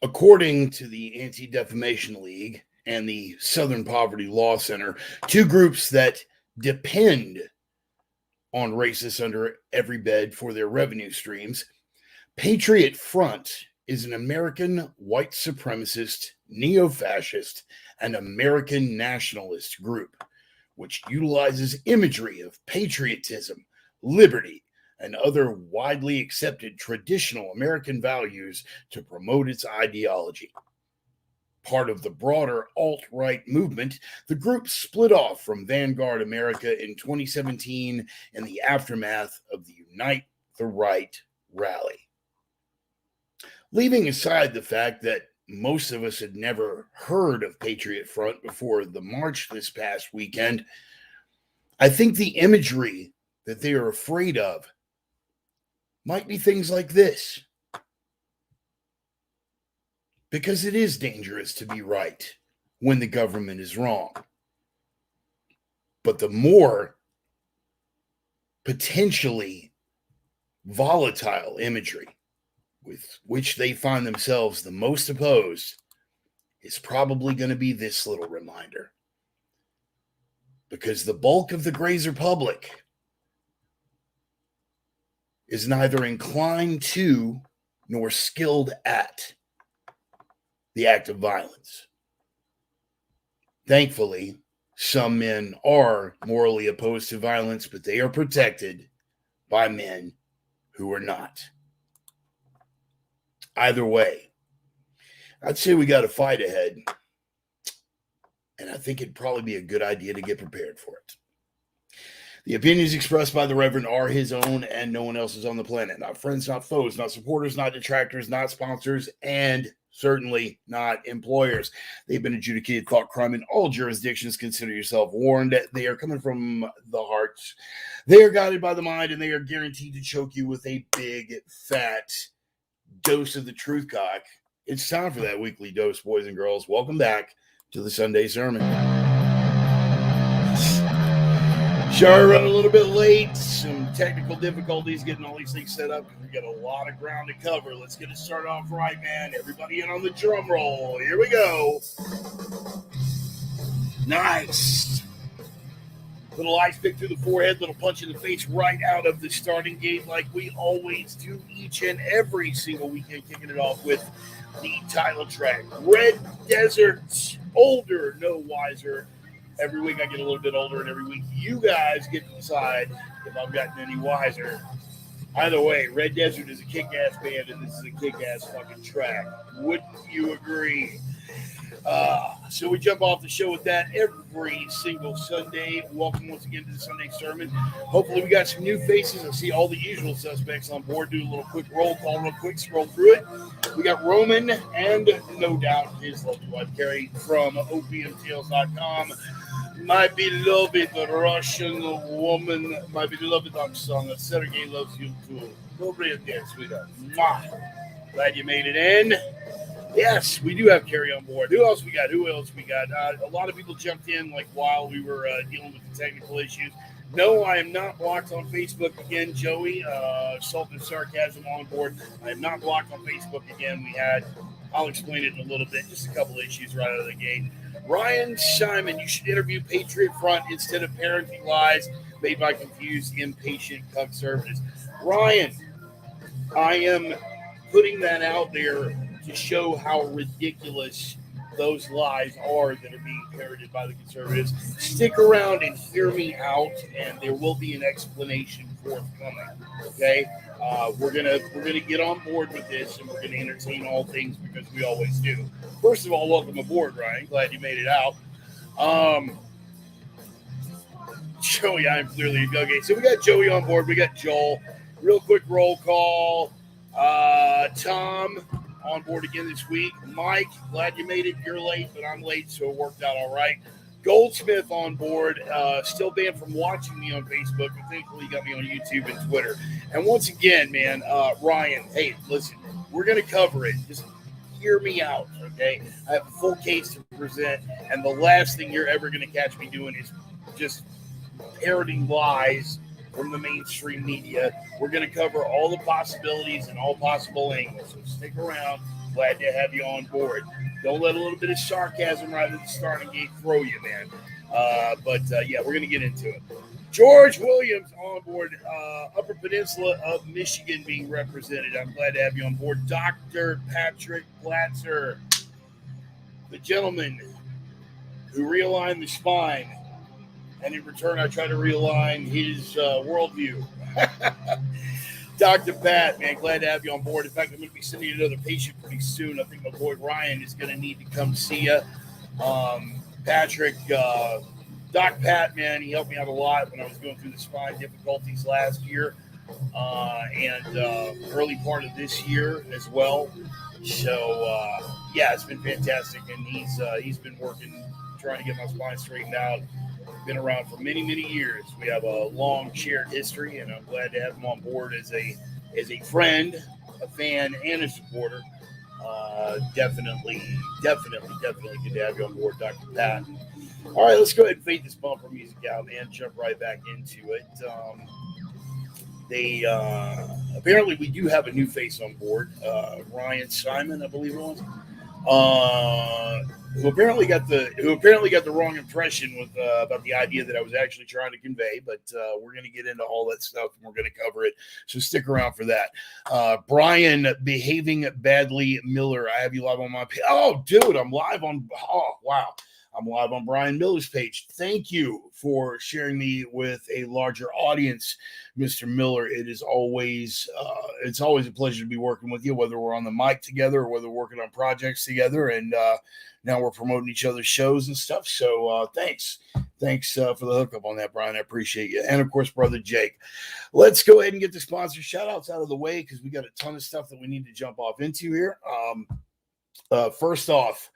According to the Anti-Defamation League and the Southern Poverty Law Center, two groups that depend on racists under every bed for their revenue streams, Patriot Front is an American white supremacist, neo-fascist, and American nationalist group, which utilizes imagery of patriotism, liberty, and other widely accepted traditional American values to promote its ideology. Part of the broader alt-right movement, the group split off from Vanguard America in 2017 in the aftermath of the Unite the Right rally. Leaving aside the fact that most of us had never heard of Patriot Front before the march this past weekend, I think the imagery that they are afraid of might be things like this. Because it is dangerous to be right when the government is wrong. But the more potentially volatile imagery with which they find themselves the most opposed is probably going to be this little reminder. Because the bulk of the grazer public is neither inclined to nor skilled at the act of violence. Thankfully, some men are morally opposed to violence, but they are protected by men who are not. Either way, I'd say we got a fight ahead, and I think it'd probably be a good idea to get prepared for it. The opinions expressed by the Reverend are his own and no one else's on the planet. Not friends, not foes, not supporters, not detractors, not sponsors, and certainly not employers. They've been adjudicated thought crime in all jurisdictions. Consider yourself warned. They are coming from the heart. They are guided by the mind, and they are guaranteed to choke you with a big, fat dose of the truth cock. It's time for that weekly dose, boys and girls. Welcome back to the Sunday Sermon. Sorry, running a little bit late. Some technical difficulties getting all these things set up. We got a lot of ground to cover. Let's get it started off right, man. Everybody in on the drum roll. Here we go. Nice. Little ice pick through the forehead, little punch in the face right out of the starting gate like we always do each and every single weekend, kicking it off with the title track, Red Desert, Older, No Wiser. Every week I get a little bit older, and every week you guys get to decide if I've gotten any wiser. Either way, Red Desert is a kick-ass band, and this is a kick-ass fucking track. Wouldn't you agree? So we jump off the show with that every single Sunday. Welcome once again to the Sunday Sermon. Hopefully we got some new faces. I see all the usual suspects on board. Do a little quick roll call real quick, scroll through it. We got Roman and no doubt his lovely wife Carrie from opiumtales.com. My beloved Russian woman, my beloved Oksana, Sergey loves you too. Добрый день, sweetheart. Glad you made it in. Yes, we do have Carrie on board. Who else we got? A lot of people jumped in like while we were dealing with the technical issues. No, I am not blocked on Facebook again, Joey. Salt and Sarcasm on board. I am not blocked on Facebook again. I'll explain it in a little bit. Just a couple issues right out of the gate. Ryan Simon, you should interview Patriot Front instead of parenting lies made by confused, impatient conservatives. Ryan, I am putting that out there to show how ridiculous those lies are that are being parroted by the conservatives. Stick around and hear me out, and there will be an explanation forthcoming. Okay, we're gonna get on board with this, and we're gonna entertain all things because we always do. First of all, welcome aboard, Ryan. Glad you made it out. Joey, I'm clearly okay. So we got Joey on board. We got Joel. Real quick roll call. Tom on board again this week. Mike, glad you made it. You're late, but I'm late, so it worked out all right. Goldsmith on board, still banned from watching me on Facebook, but thankfully he got me on YouTube and Twitter. And once again, man, Ryan, hey, listen, we're going to cover it. Just hear me out, okay? I have a full case to present, and the last thing you're ever going to catch me doing is just parroting lies from the mainstream media. We're going to cover all the possibilities and all possible angles. So stick around. Glad to have you on board. Don't let a little bit of sarcasm right at the starting gate throw you, man. But yeah, we're going to get into it. George Williams on board, Upper Peninsula of Michigan being represented. I'm glad to have you on board. Dr. Patrick Glatzer, the gentleman who realigned the spine, and in return, I try to realign his worldview. Dr. Pat, man, glad to have you on board. In fact, I'm going to be sending you another patient pretty soon. I think my boy Ryan is going to need to come see you. Patrick, Doc Pat, man, he helped me out a lot when I was going through the spine difficulties last year and early part of this year as well. So, yeah, it's been fantastic, and he's been working, trying to get my spine straightened out. Been around for many, many years. We have a long shared history, and I'm glad to have him on board as a friend, a fan, and a supporter. Definitely good to have you on board, Dr. Pat. All right, let's go ahead and fade this bumper music out and jump right back into it. They apparently we do have a new face on board, Ryan Simon, I believe it was. Who apparently got the wrong impression with about the idea that I was actually trying to convey, but we're going to get into all that stuff and we're going to cover it. So stick around for that. Brian Behaving Badly Miller, I have you live on my page. Oh, dude, I'm live on. Oh, wow. I'm live on Brian Miller's page. Thank you for sharing me with a larger audience, Mr. Miller. It's always a pleasure to be working with you, whether we're on the mic together or whether we're working on projects together. And now we're promoting each other's shows and stuff. So thanks for the hookup on that, Brian. I appreciate you. And of course, brother Jake. Let's go ahead and get the sponsor shout outs out of the way because we got a ton of stuff that we need to jump off into here. First off,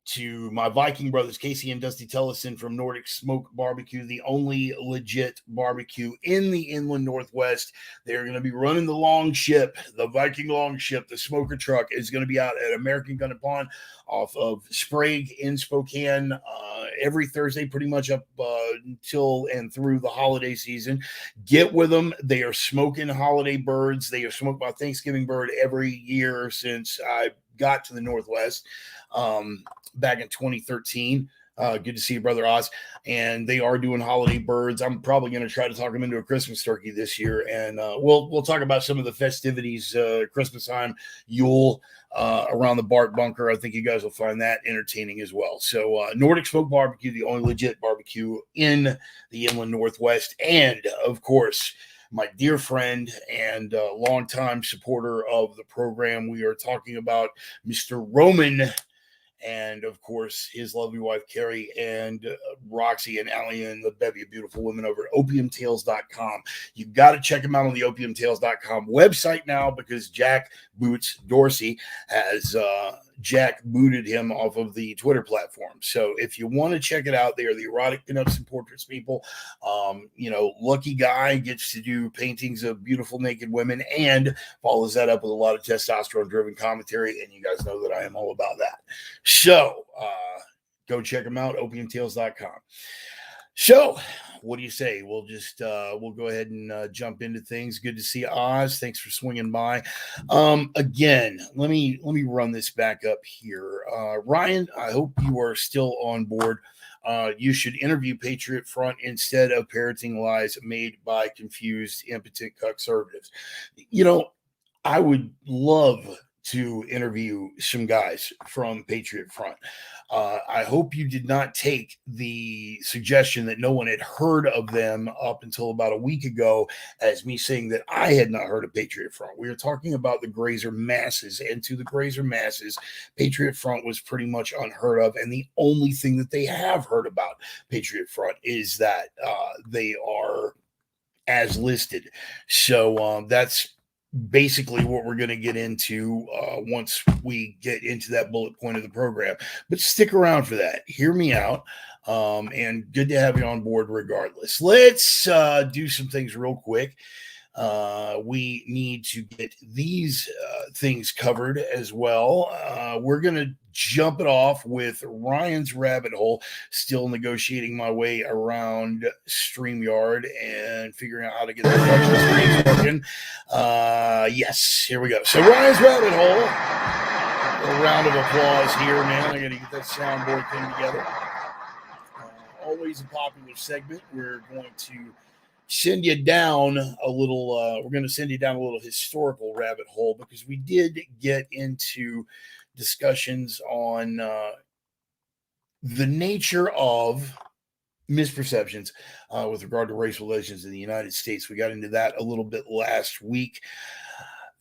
to my Viking brothers, Casey and Dusty Tellison from Nordic Smoke Barbecue, the only legit barbecue in the inland Northwest. They're going to be running the long ship, the Viking long ship. The smoker truck is going to be out at American Gun and Pawn off of Sprague in Spokane every Thursday, pretty much up until and through the holiday season. Get with them. They are smoking holiday birds. They have smoked my Thanksgiving bird every year since I got to the Northwest. Back in 2013. Good to see you, brother Oz. And they are doing holiday birds. I'm probably going to try to talk them into a Christmas turkey this year. And we'll talk about some of the festivities, Christmas time, Yule, around the Bart Bunker. I think you guys will find that entertaining as well. So Nordic Smoke Barbecue, the only legit barbecue in the inland Northwest. And, of course, my dear friend and longtime supporter of the program, we are talking about Mr. Roman and, of course, his lovely wife, Carrie, and Roxy and Allie and the bevy of beautiful women over at opiumtales.com. You got to check them out on the opiumtales.com website now because Jack Boots Dorsey has Jack booted him off of the Twitter platform. So if you want to check it out, they are the erotic pinups and portraits people. Lucky guy gets to do paintings of beautiful naked women and follows that up with a lot of testosterone-driven commentary, and you guys know that I am all about that. So go check them out, opiumtales.com. So what do you say? We'll just we'll go ahead and jump into things. Good to see Oz. Thanks for swinging by. Again, let me run this back up here. Ryan, I hope you are still on board. You should interview Patriot Front instead of parroting lies made by confused, impotent conservatives. I would love to interview some guys from Patriot Front. I hope you did not take the suggestion that no one had heard of them up until about a week ago as me saying that I had not heard of Patriot Front. We are talking about the grazer masses, and to the grazer masses, Patriot Front was pretty much unheard of, and the only thing that they have heard about Patriot Front is that they are as listed. So that's basically what we're going to get into once we get into that bullet point of the program. But stick around for that. Hear me out. And good to have you on board regardless. Let's do some things real quick. We need to get these things covered as well. We're going to jump it off with Ryan's rabbit hole, still negotiating my way around StreamYard and figuring out how to get the functional screens working. Yes, here we go. So Ryan's rabbit hole. A round of applause here, man. I got to get that soundboard thing together. Always a popular segment. We're going to send you down a little. We're going to send you down a little historical rabbit hole because we did get into discussions on the nature of misperceptions with regard to race relations in the United States. We got into that a little bit last week.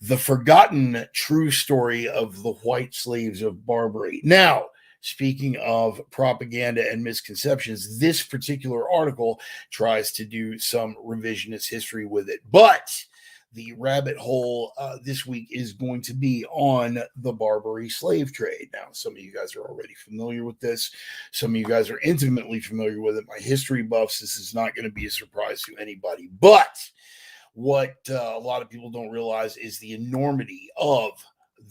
The forgotten true story of the white slaves of Barbary. Now, speaking of propaganda and misconceptions, this particular article tries to do some revisionist history with it. But the rabbit hole this week is going to be on the Barbary slave trade. Now, some of you guys are already familiar with this. Some of you guys are intimately familiar with it. My history buffs, this is not going to be a surprise to anybody. But what a lot of people don't realize is the enormity of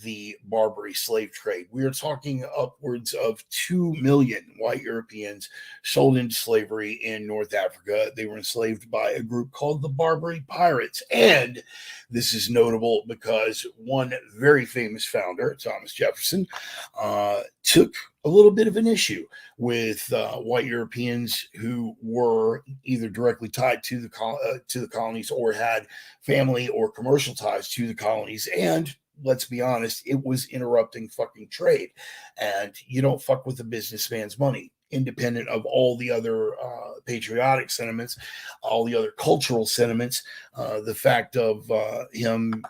the Barbary slave trade. We are talking upwards of 2 million white Europeans sold into slavery in North Africa. They were enslaved by a group called the Barbary Pirates. And this is notable because one very famous founder, Thomas Jefferson, took a little bit of an issue with white Europeans who were either directly tied to the colonies or had family or commercial ties to the colonies. And let's be honest, it was interrupting fucking trade. And you don't fuck with the businessman's money, independent of all the other patriotic sentiments, all the other cultural sentiments, the fact of him,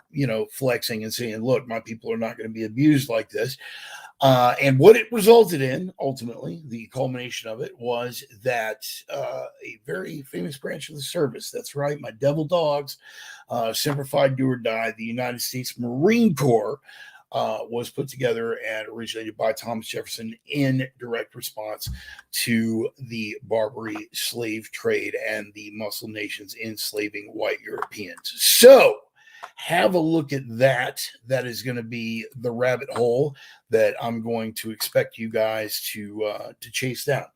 flexing and saying, look, my people are not going to be abused like this. And what it resulted in, ultimately, the culmination of it was that a very famous branch of the service, that's right, my devil dogs, simplified do or die, the United States Marine Corps, was put together and originated by Thomas Jefferson in direct response to the Barbary slave trade and the Muslim nations enslaving white Europeans. So, have a look at that. That is going to be the rabbit hole that I'm going to expect you guys to chase down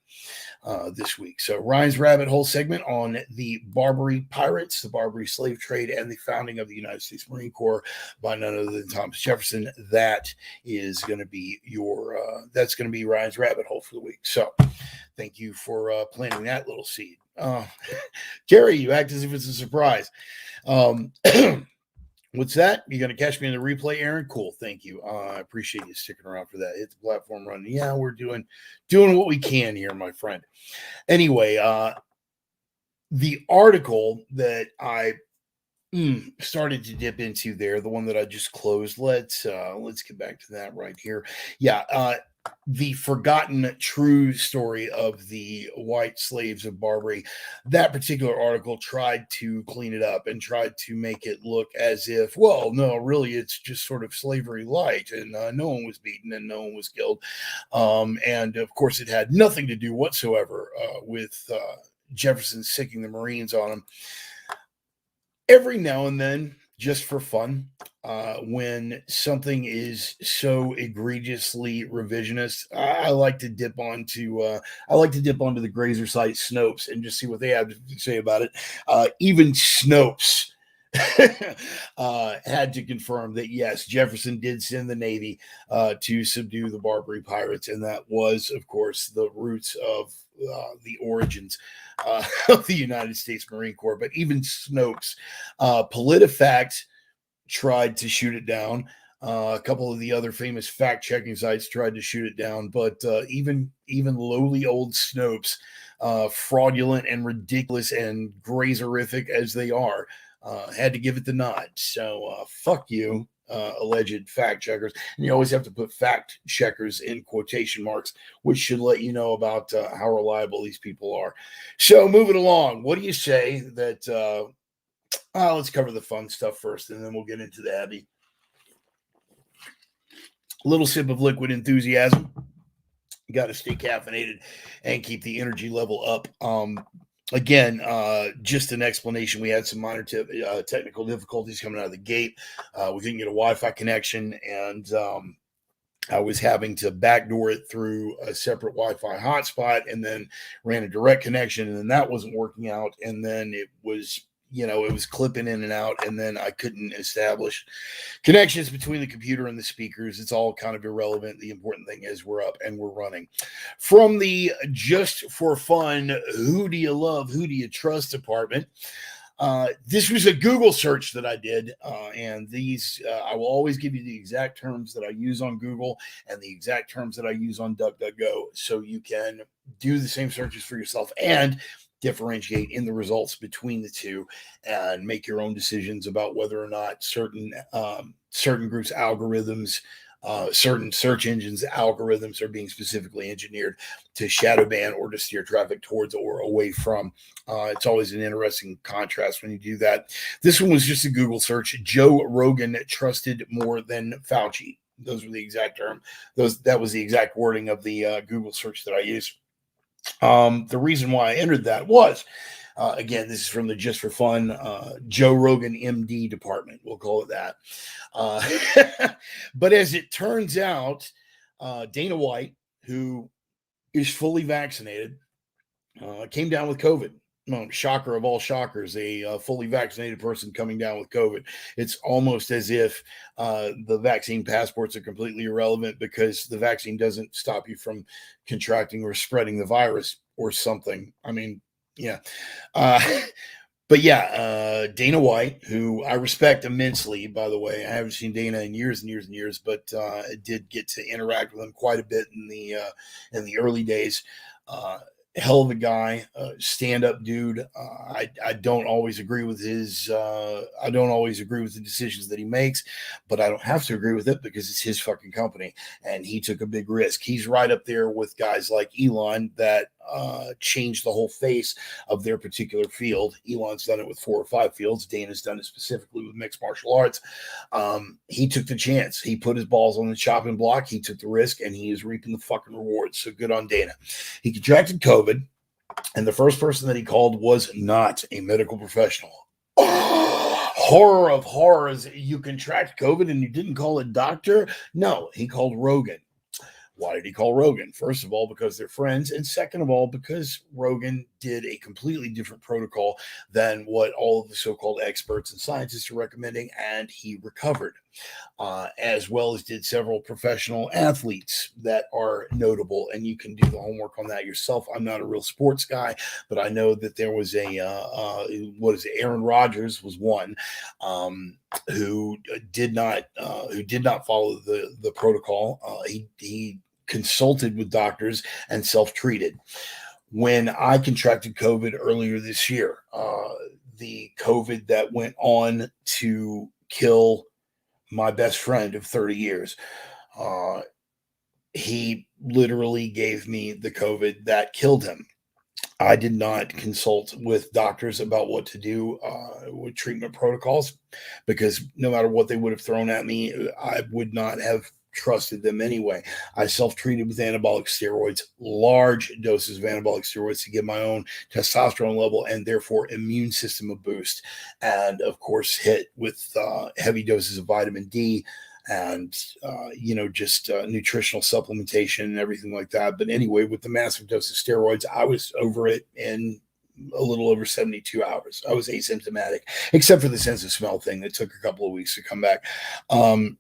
this week. So Ryan's rabbit hole segment on the Barbary pirates, the Barbary slave trade, and the founding of the United States Marine Corps by none other than Thomas Jefferson. That is going to be that's going to be Ryan's rabbit hole for the week. So thank you for planting that little seed. Gary, you act as if it's a surprise. What's that? You're going to catch me in the replay, Aaron? Cool. Thank you. I appreciate you sticking around for that. Hit the platform running. Yeah, we're doing what we can here, my friend. Anyway, the article that I started to dip into there, the one that I just closed, let's get back to that right here. Yeah, the forgotten true story of the white slaves of Barbary. That particular article tried to clean it up and tried to make it look as if, well, no, really, it's just sort of slavery light, and no one was beaten and no one was killed. And of course, it had nothing to do whatsoever with Jefferson sicking the Marines on him. Every now and then, just for fun, when something is so egregiously revisionist, I like to dip onto the Grazer site Snopes and just see what they have to say about it. Even Snopes had to confirm that yes, Jefferson did send the Navy to subdue the Barbary pirates, and that was, of course, the roots of the origins of the United States Marine Corps. But even Snopes, PolitiFact tried to shoot it down. A couple of the other famous fact-checking sites tried to shoot it down, but even lowly old Snopes, fraudulent and ridiculous and grazerific as they are, had to give it the nod. So fuck you, alleged fact checkers. And you always have to put fact checkers in quotation marks, which should let you know about how reliable these people are. So moving along, what do you say that let's cover the fun stuff first, and then we'll get into the heavy. A little sip of liquid enthusiasm. You got to stay caffeinated and keep the energy level up. Again, just an explanation. We had some minor technical difficulties coming out of the gate. We couldn't get a Wi-Fi connection, and I was having to backdoor it through a separate Wi-Fi hotspot, and then ran a direct connection, and then that wasn't working out. And then it was it was clipping in and out, and then I couldn't establish connections between the computer and the speakers. It's all kind of irrelevant. The important thing is we're up and we're running. From the Just for Fun, Who Do You Love, Who Do You Trust department, this was a Google search that I did, and these I will always give you the exact terms that I use on Google and the exact terms that I use on DuckDuckGo, so you can do the same searches for yourself and differentiate in the results between the two and make your own decisions about whether or not certain groups' algorithms, certain search engines' algorithms are being specifically engineered to shadow ban or to steer traffic towards or away from. It's always an interesting contrast when you do that. This one was just a Google search. Joe Rogan trusted more than Fauci. Those were the exact term. That was the exact wording of the Google search that I used. The reason why I entered that was, again, this is from the Just for Fun Joe Rogan MD department. We'll call it that. But as it turns out, Dana White, who is fully vaccinated, came down with COVID. Shocker of all shockers, a fully vaccinated person coming down with COVID. It's almost as if the vaccine passports are completely irrelevant because the vaccine doesn't stop you from contracting or spreading the virus or something. I mean, yeah. But yeah, Dana White, who I respect immensely, by the way. I haven't seen Dana in years and years and years, but I did get to interact with him quite a bit in the early days. Hell of a guy, stand-up dude. I don't always agree with I don't always agree with the decisions that he makes, but I don't have to agree with it because it's his fucking company, and he took a big risk. He's right up there with guys like Elon that changed the whole face of their particular field. Elon's done it with 4 or 5 fields. Dana's done it specifically with mixed martial arts. He took the chance. He put his balls on the chopping block. He took the risk, and he is reaping the fucking rewards. So good on Dana. He contracted COVID, and the first person that he called was not a medical professional. Horror of horrors. You contract COVID and you didn't call a doctor? No, he called Rogan. Why did he call Rogan? First of all, because they're friends. And second of all, because Rogan did a completely different protocol than what all of the so-called experts and scientists are recommending. And he recovered, as well as did several professional athletes that are notable. And you can do the homework on that yourself. I'm not a real sports guy, but I know that there was Aaron Rodgers was one who did not follow the protocol. He consulted with doctors and self-treated. When I contracted COVID earlier this year, the COVID that went on to kill my best friend of 30 years, he literally gave me the COVID that killed him. I did not consult with doctors about what to do with treatment protocols because no matter what they would have thrown at me, I would not have trusted them anyway. I self-treated with anabolic steroids, large doses of anabolic steroids to give my own testosterone level and therefore immune system a boost. And of course, hit with heavy doses of vitamin D and, just nutritional supplementation and everything like that. But anyway, with the massive dose of steroids, I was over it in a little over 72 hours. I was asymptomatic, except for the sense of smell thing that took a couple of weeks to come back.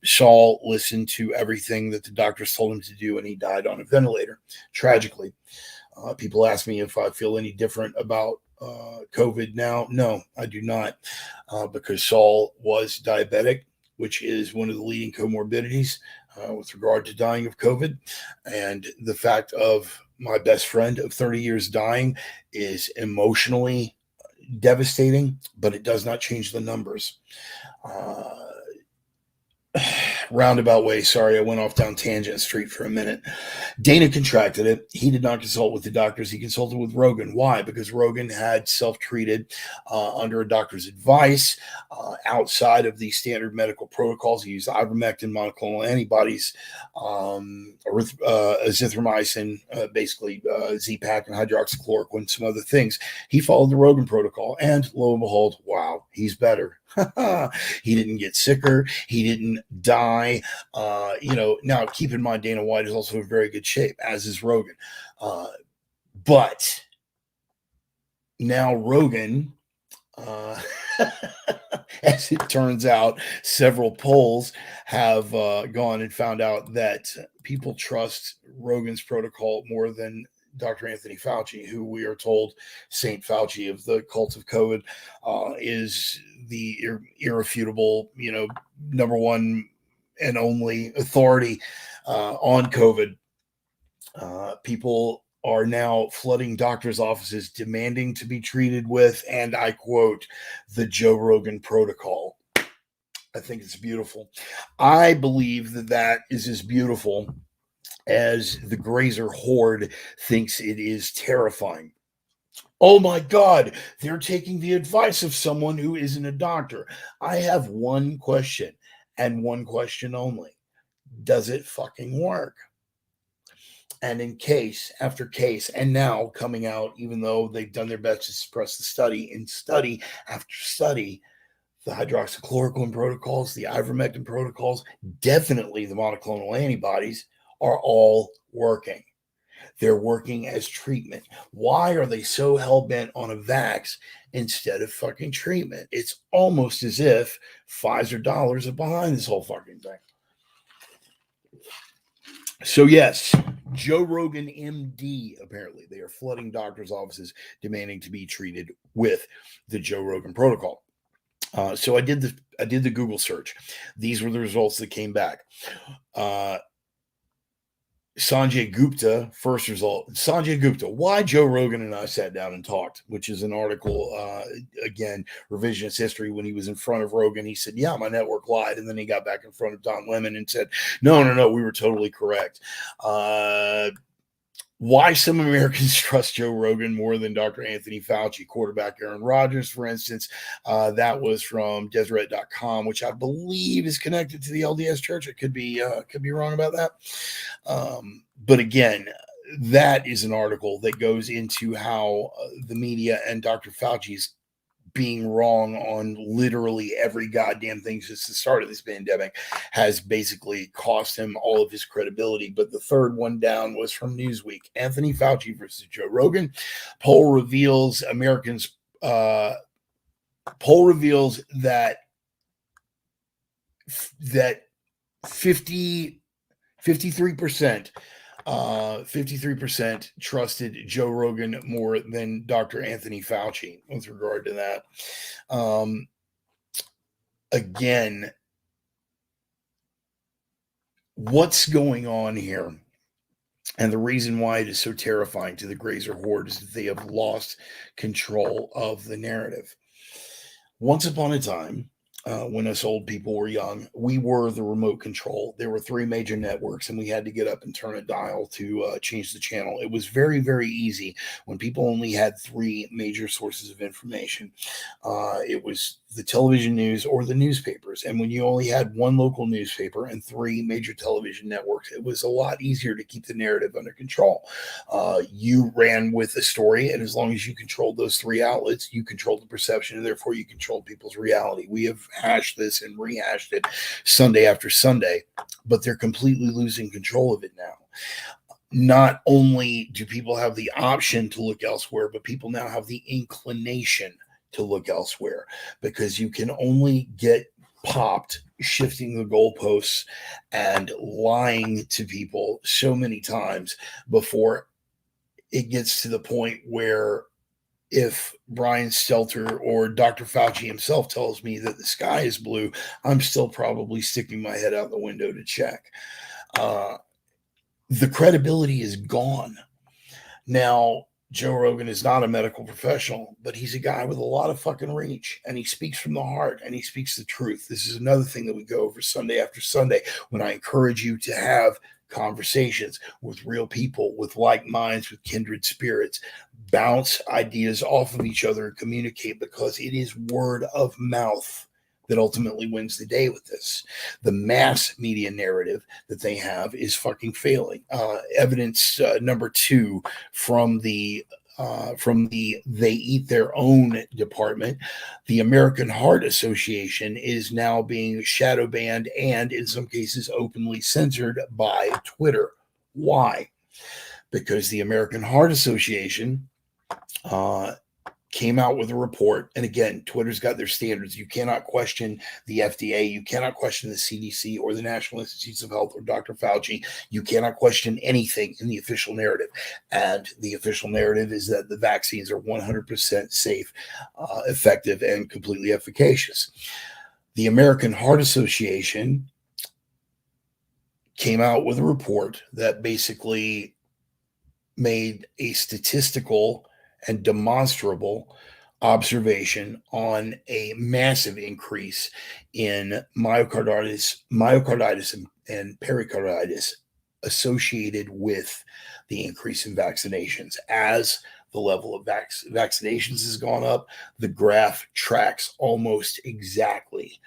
Saul listened to everything that the doctors told him to do, and he died on a ventilator, tragically. People ask me if I feel any different about COVID now. No, I do not, because Saul was diabetic, which is one of the leading comorbidities with regard to dying of COVID. And the fact of my best friend of 30 years dying is emotionally devastating, but it does not change the numbers. Roundabout way. Sorry, I went off down Tangent Street for a minute. Dana contracted it. He did not consult with the doctors. He consulted with Rogan. Why? Because Rogan had self-treated under a doctor's advice outside of the standard medical protocols. He used ivermectin, monoclonal antibodies, azithromycin, basically Z-Pak and hydroxychloroquine, some other things. He followed the Rogan protocol, and lo and behold, wow, he's better. He didn't get sicker. He didn't die. Now keep in mind, Dana White is also in very good shape, as is Rogan. But now Rogan As it turns out, several polls have gone and found out that people trust Rogan's protocol more than Dr. Anthony Fauci, who we are told Saint Fauci of the cult of COVID is the irrefutable, number one and only authority on COVID. People are now flooding doctors' offices demanding to be treated with, and I quote, the Joe Rogan protocol. I think it's beautiful. I believe that is as beautiful as the grazer horde thinks it is terrifying. Oh my God, they're taking the advice of someone who isn't a doctor. I have one question and one question only. Does it fucking work? And in case after case, and now coming out, even though they've done their best to suppress the study, in study after study, the hydroxychloroquine protocols, the ivermectin protocols, definitely the monoclonal antibodies are all working. They're working as treatment. Why are they so hell-bent on a vax instead of fucking treatment? It's almost as if Pfizer dollars are behind this whole fucking thing. So yes, Joe Rogan MD, apparently they are flooding doctors' offices demanding to be treated with the Joe Rogan protocol. So I did the Google search. These were the results that came back. Sanjay Gupta, first result. Sanjay Gupta, why Joe Rogan and I sat down and talked, which is an article, again, revisionist history. When he was in front of Rogan, he said, yeah, my network lied. And then he got back in front of Don Lemon and said, no, we were totally correct. Why some Americans trust Joe Rogan more than Dr. Anthony Fauci, quarterback Aaron Rodgers, for instance. That was from Deseret.com, which I believe is connected to the LDS Church. I could be wrong about that. But again, that is an article that goes into how the media and Dr. Fauci's being wrong on literally every goddamn thing since the start of this pandemic has basically cost him all of his credibility. But the third one down was from Newsweek. Anthony Fauci versus Joe Rogan. Poll reveals that 53% 53% trusted Joe Rogan more than Dr. Anthony Fauci with regard to that. Again, what's going on here? And the reason why it is so terrifying to the grazer horde is that they have lost control of the narrative. Once upon a time, when us old people were young, we were the remote control. There were 3 major networks, and we had to get up and turn a dial to change the channel. It was very, very easy when people only had 3 major sources of information. It was the television news or the newspapers. And when you only had 1 local newspaper and 3 major television networks, it was a lot easier to keep the narrative under control. You ran with a story, and as long as you controlled those 3 outlets, you controlled the perception, and therefore you controlled people's reality. We have hashed this and rehashed it Sunday after Sunday, but they're completely losing control of it now. Not only do people have the option to look elsewhere, but people now have the inclination to look elsewhere, because you can only get popped shifting the goalposts and lying to people so many times before it gets to the point where if Brian Stelter or Dr. Fauci himself tells me that the sky is blue, I'm still probably sticking my head out the window to check. The credibility is gone. Now, Joe Rogan is not a medical professional, but he's a guy with a lot of fucking reach, and he speaks from the heart, and he speaks the truth. This is another thing that we go over Sunday after Sunday when I encourage you to have conversations with real people, with like minds, with kindred spirits. Bounce ideas off of each other and communicate, because it is word of mouth that ultimately wins the day with this. The mass media narrative that they have is fucking failing. Evidence number 2 from the they eat their own department. The American Heart Association is now being shadow banned and in some cases openly censored by Twitter. Why? Because the American Heart Association came out with a report. And again, Twitter's got their standards. You cannot question the FDA. You cannot question the CDC or the National Institutes of Health or Dr. Fauci. You cannot question anything in the official narrative. And the official narrative is that the vaccines are 100% safe, effective, and completely efficacious. The American Heart Association came out with a report that basically made a statistical and demonstrable observation on a massive increase in myocarditis and pericarditis associated with the increase in vaccinations. As the level of vaccinations has gone up, the graph tracks almost exactly.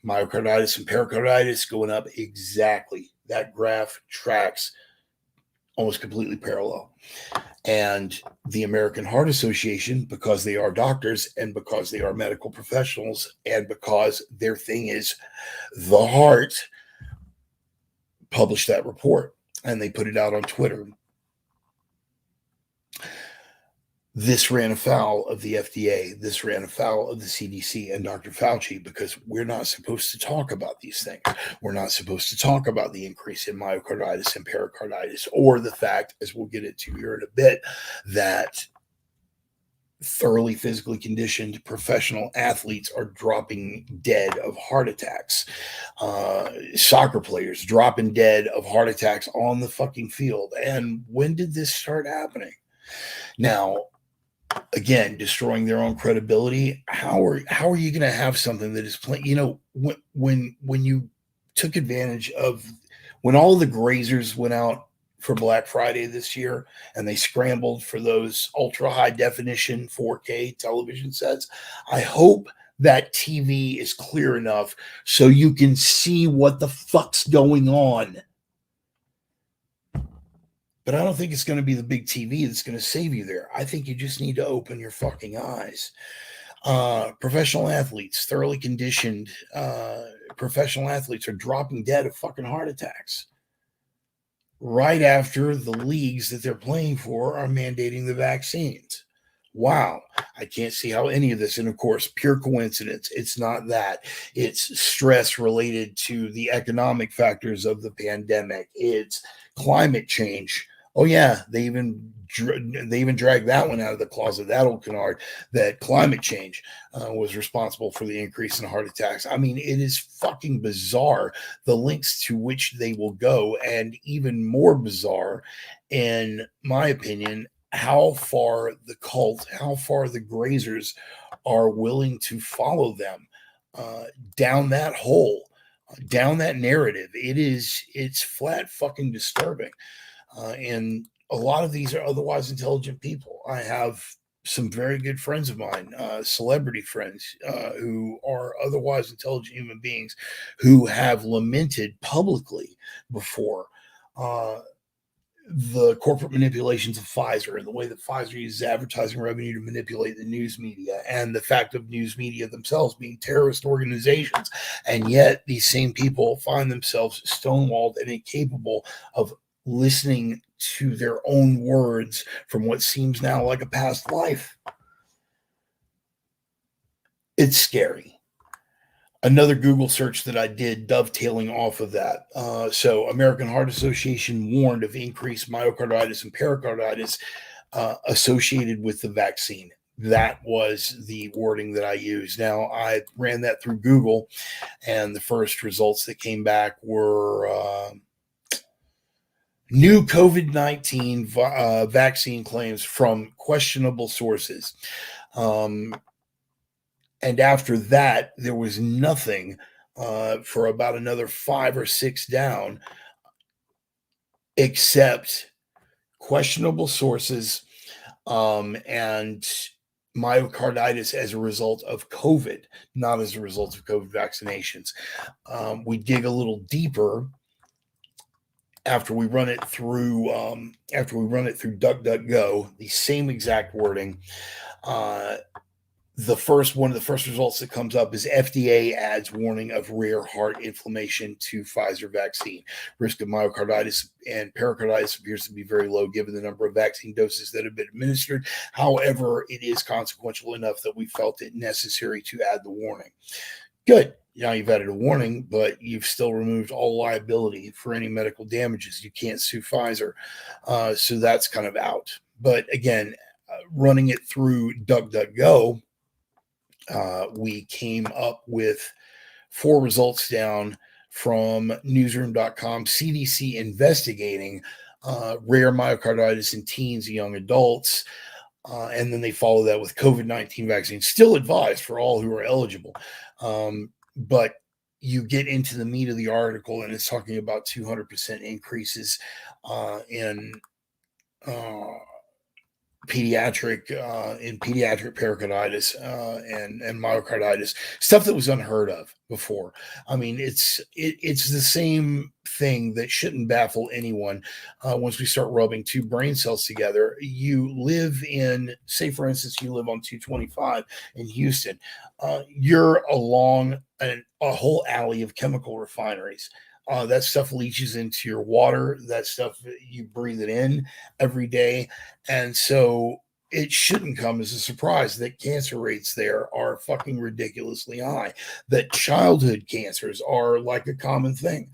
Myocarditis and pericarditis going up exactly. That graph tracks almost completely parallel. And the American Heart Association, because they are doctors and because they are medical professionals and because their thing is the heart, published that report and they put it out on Twitter. This ran afoul of the FDA. This ran afoul of the CDC and Dr. Fauci, because we're not supposed to talk about these things. We're not supposed to talk about the increase in myocarditis and pericarditis, or the fact, as we'll get into here in a bit, that thoroughly physically conditioned professional athletes are dropping dead of heart attacks. Soccer players dropping dead of heart attacks on the fucking field. And when did this start happening? Now, again, destroying their own credibility. How are you going to have something that is plain? You know, when you took advantage of, when all the grazers went out for Black Friday this year and they scrambled for those ultra high definition 4K television sets, I hope that TV is clear enough so you can see what the fuck's going on. But I don't think it's going to be the big TV that's going to save you there. I think you just need to open your fucking eyes. Professional athletes, thoroughly conditioned professional athletes are dropping dead of fucking heart attacks right after the leagues that they're playing for are mandating the vaccines. Wow. I can't see how any of this, and of course, pure coincidence. It's not that. It's stress related to the economic factors of the pandemic. It's climate change. Oh yeah, they even dragged that one out of the closet, that old canard, that climate change was responsible for the increase in heart attacks. I mean, it is fucking bizarre, the lengths to which they will go, and even more bizarre, in my opinion, how far the cult, how far the grazers are willing to follow them down that hole, down that narrative. It's flat fucking disturbing. And a lot of these are otherwise intelligent people. I have some very good friends of mine, celebrity friends, who are otherwise intelligent human beings who have lamented publicly before the corporate manipulations of Pfizer and the way that Pfizer uses advertising revenue to manipulate the news media, and the fact of news media themselves being terrorist organizations. And yet these same people find themselves stonewalled and incapable of listening to their own words from what seems now like a past life. It's scary. Another Google search that I did dovetailing off of that. So American Heart Association warned of increased myocarditis and pericarditis associated with the vaccine. That was the wording that I used. Now, I ran that through Google, and the first results that came back were new COVID-19 vaccine claims from questionable sources. And after that, there was nothing for about another 5 or 6 down, except questionable sources and myocarditis as a result of COVID, not as a result of COVID vaccinations. We dig a little deeper after we run it through DuckDuckGo, the same exact wording. one of the first results that comes up is FDA adds warning of rare heart inflammation to Pfizer vaccine. Risk of myocarditis and pericarditis appears to be very low given the number of vaccine doses that have been administered. However, it is consequential enough that we felt it necessary to add the warning. Good. Now you've added a warning, but you've still removed all liability for any medical damages. You can't sue Pfizer. So that's kind of out. But again, running it through DuckDuckGo, we came up with 4 results down from newsroom.com. CDC investigating rare myocarditis in teens and young adults. And then they follow that with COVID-19 vaccine, still advised for all who are eligible. But you get into the meat of the article, and it's talking about 200% increases in pediatric pericarditis and myocarditis, stuff that was unheard of before. I mean, it's the same thing that shouldn't baffle anyone. Once we start rubbing 2 brain cells together, you live in, say for instance, you live on 225 in Houston. You're along a whole alley of chemical refineries. That stuff leaches into your water. That stuff, you breathe it in every day. And so it shouldn't come as a surprise that cancer rates there are fucking ridiculously high, that childhood cancers are like a common thing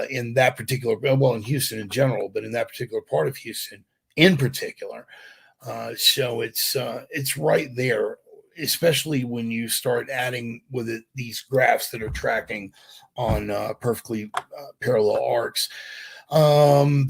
in that particular, well, in Houston in general, but in that particular part of Houston in particular. So it's right there, especially when you start adding with it these graphs that are tracking on perfectly parallel arcs.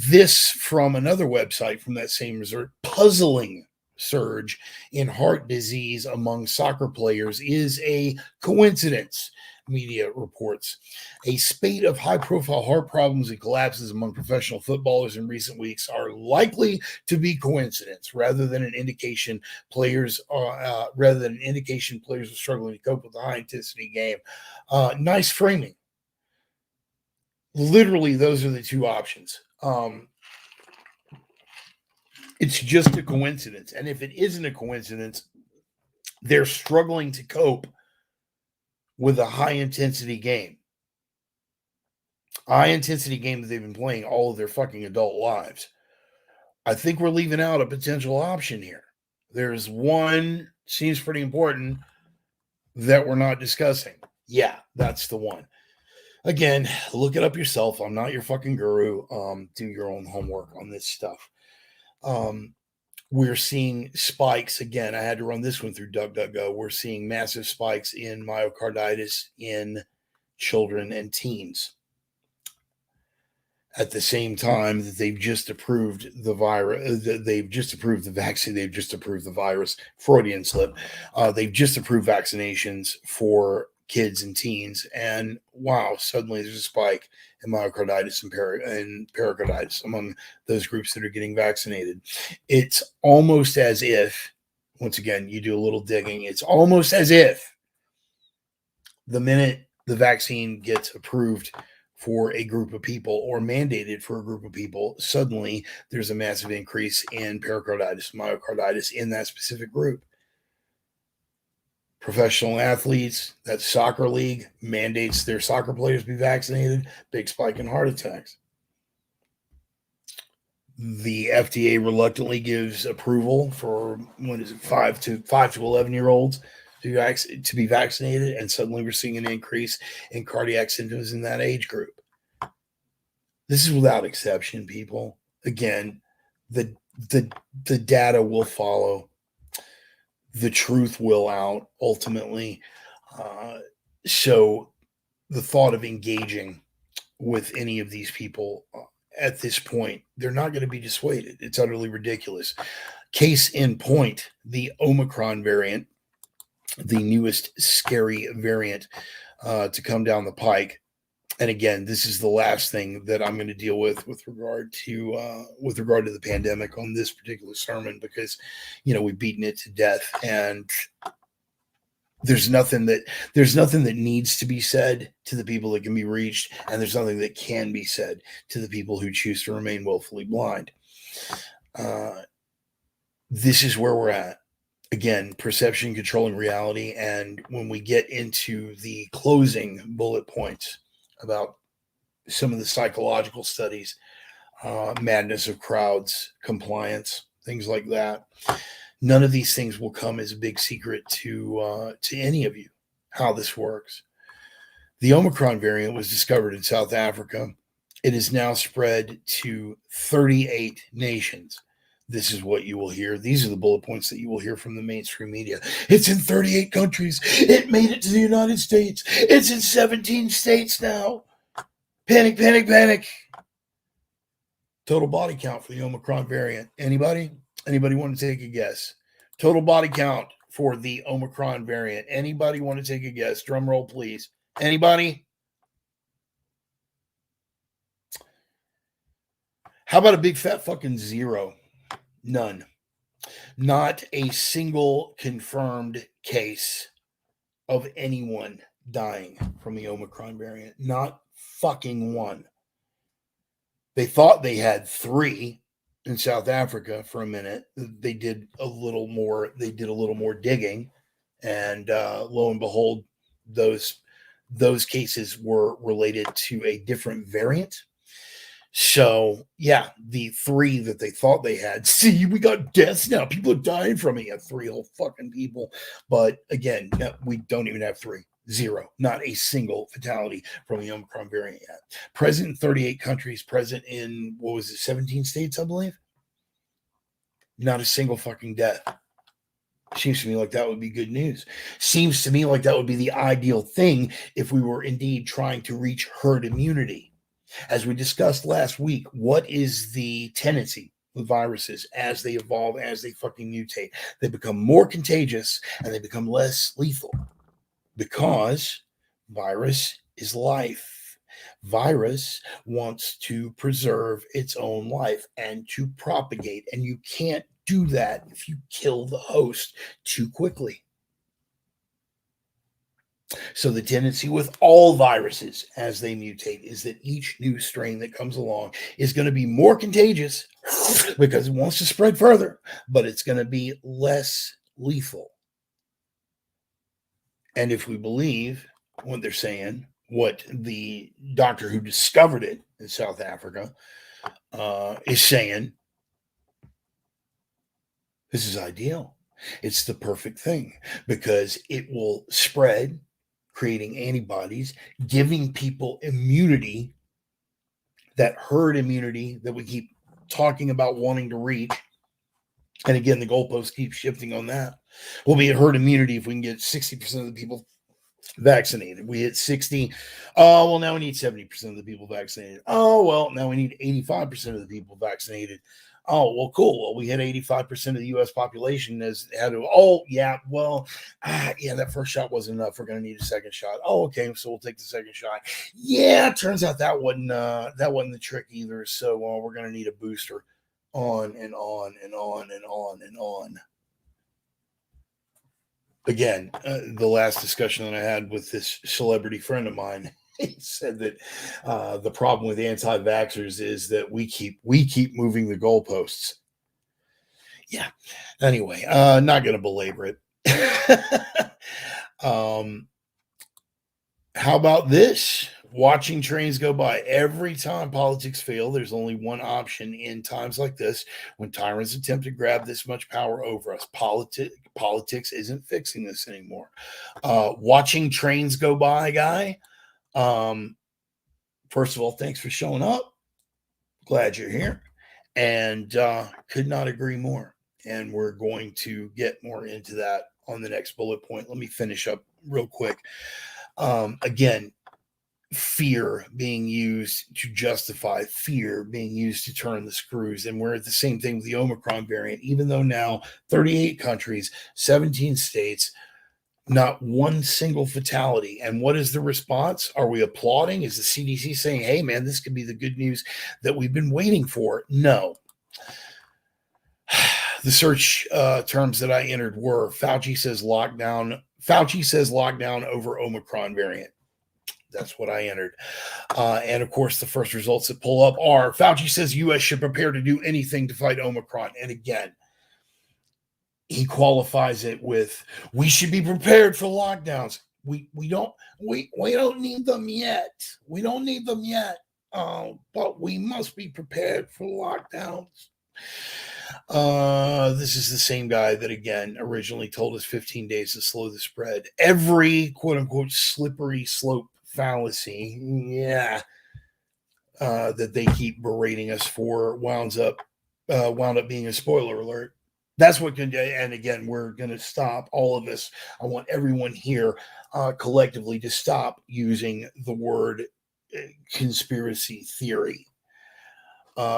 This from another website from that same resort: puzzling surge in heart disease among soccer players is a coincidence, media reports. A spate of high-profile heart problems and collapses among professional footballers in recent weeks are likely to be coincidence rather than an indication players are struggling to cope with the high-intensity game. Nice framing. Literally, those are the 2 options. It's just a coincidence. And if it isn't a coincidence, they're struggling to cope with a high-intensity game. High-intensity game that they've been playing all of their fucking adult lives. I think we're leaving out a potential option here. There's one, seems pretty important, that we're not discussing. Yeah, that's the one. Again, look it up yourself. I'm not your fucking guru. Do your own homework on this stuff. We're seeing spikes. Again, I had to run this one through DuckDuckGo. We're seeing massive spikes in myocarditis in children and teens. At the same time that they've just approved the virus, they've just approved the vaccine, they've just approved the virus, Freudian slip. They've just approved vaccinations for kids and teens, and wow, suddenly there's a spike in myocarditis and pericarditis among those groups that are getting vaccinated. It's almost as if, once again, you do a little digging, it's almost as if the minute the vaccine gets approved for a group of people or mandated for a group of people, suddenly there's a massive increase in pericarditis, myocarditis in that specific group. Professional athletes, that soccer league mandates their soccer players be vaccinated, big spike in heart attacks. The FDA reluctantly gives approval for, 5 to 11-year-olds to be vaccinated, and suddenly we're seeing an increase in cardiac symptoms in that age group. This is without exception, people. Again, the data will follow. The truth will out ultimately. So the thought of engaging with any of these people at this point, they're not going to be dissuaded. It's utterly ridiculous. Case in point, the Omicron variant, the newest scary variant to come down the pike. And again, this is the last thing that I'm going to deal with regard to the pandemic on this particular sermon, because we've beaten it to death, and there's nothing that needs to be said to the people that can be reached, and there's nothing that can be said to the people who choose to remain willfully blind. This is where we're at. Again, perception controlling reality. And when we get into the closing bullet points about some of the psychological studies, madness of crowds, compliance, things like that, none of these things will come as a big secret to any of you how this works. The Omicron variant was discovered in South Africa. It is now spread to 38 nations. This is what you will hear. These are the bullet points that you will hear from the mainstream media. It's in 38 countries. It made it to the United States. It's in 17 states now. Panic, panic, panic. Total body count for the Omicron variant. Anybody? Anybody want to take a guess? Total body count for the Omicron variant. Anybody want to take a guess? Drum roll, please. Anybody? How about a big fat fucking zero? None. Not a single confirmed case of anyone dying from the Omicron variant. Not fucking one. They thought they had 3 in South Africa for a minute. They did a little more. They did a little more digging, and lo and behold, those cases were related to a different variant. So yeah, the 3 that they thought they had. See, we got deaths now. People are dying from it. Yeah, 3 whole fucking people. But again, no, we don't even have 3. 0. Not a single fatality from the Omicron variant yet. Present in 38 countries. Present in, what was it, 17 states, I believe? Not a single fucking death. Seems to me like that would be good news. Seems to me like that would be the ideal thing if we were indeed trying to reach herd immunity. As we discussed last week, what is the tendency with viruses as they evolve, as they fucking mutate? They become more contagious and they become less lethal because virus is life. Virus wants to preserve its own life and to propagate, and you can't do that if you kill the host too quickly. So the tendency with all viruses as they mutate is that each new strain that comes along is going to be more contagious because it wants to spread further, but it's going to be less lethal. And if we believe what they're saying, what the doctor who discovered it in South Africa is saying, this is ideal. It's the perfect thing because it will spread, creating antibodies, giving people immunity, that herd immunity that we keep talking about wanting to reach. And again, the goalposts keep shifting on that. We'll be at herd immunity if we can get 60% of the people vaccinated. We hit 60. Oh, well, now we need 70% of the people vaccinated. Oh, well, now we need 85% of the people vaccinated. Oh, well, cool. Well, we hit 85% of the U.S. population has had to. Oh, yeah. Well, that first shot wasn't enough. We're going to need a second shot. Oh, okay. So we'll take the second shot. Yeah, it turns out that wasn't the trick either. So we're going to need a booster. On and on and on and on and on. Again, the last discussion that I had with this celebrity friend of mine, he said that the problem with anti-vaxxers is that we keep moving the goalposts. Yeah. Anyway, not going to belabor it. How about this? Watching trains go by. Every time politics fail, there's only one option in times like this when tyrants attempt to grab this much power over us. Politics isn't fixing this anymore. Watching trains go by, guy. First of all, thanks for showing up. Glad you're here. And could not agree more. And we're going to get more into that on the next bullet point. Let me finish up real quick. Again, fear being used to justify, fear being used to turn the screws. And we're at the same thing with the Omicron variant, even though now 38 countries, 17 states, not one single fatality. And what is the response? Are we applauding? Is the CDC saying, hey, man, this could be the good news that we've been waiting for? No. The search terms that I entered were Fauci says lockdown over Omicron variant. That's what I entered. And of course, the first results that pull up are Fauci says U.S. should prepare to do anything to fight Omicron. And again, he qualifies it with, we should be prepared for lockdowns. We don't need them yet. We don't need them yet. But we must be prepared for lockdowns. This is the same guy that again originally told us 15 days to slow the spread. Every quote unquote slippery slope fallacy, that they keep berating us for wound up being a spoiler alert. That's what can, and again, we're going to stop all of this. I want everyone here collectively to stop using the word conspiracy theory.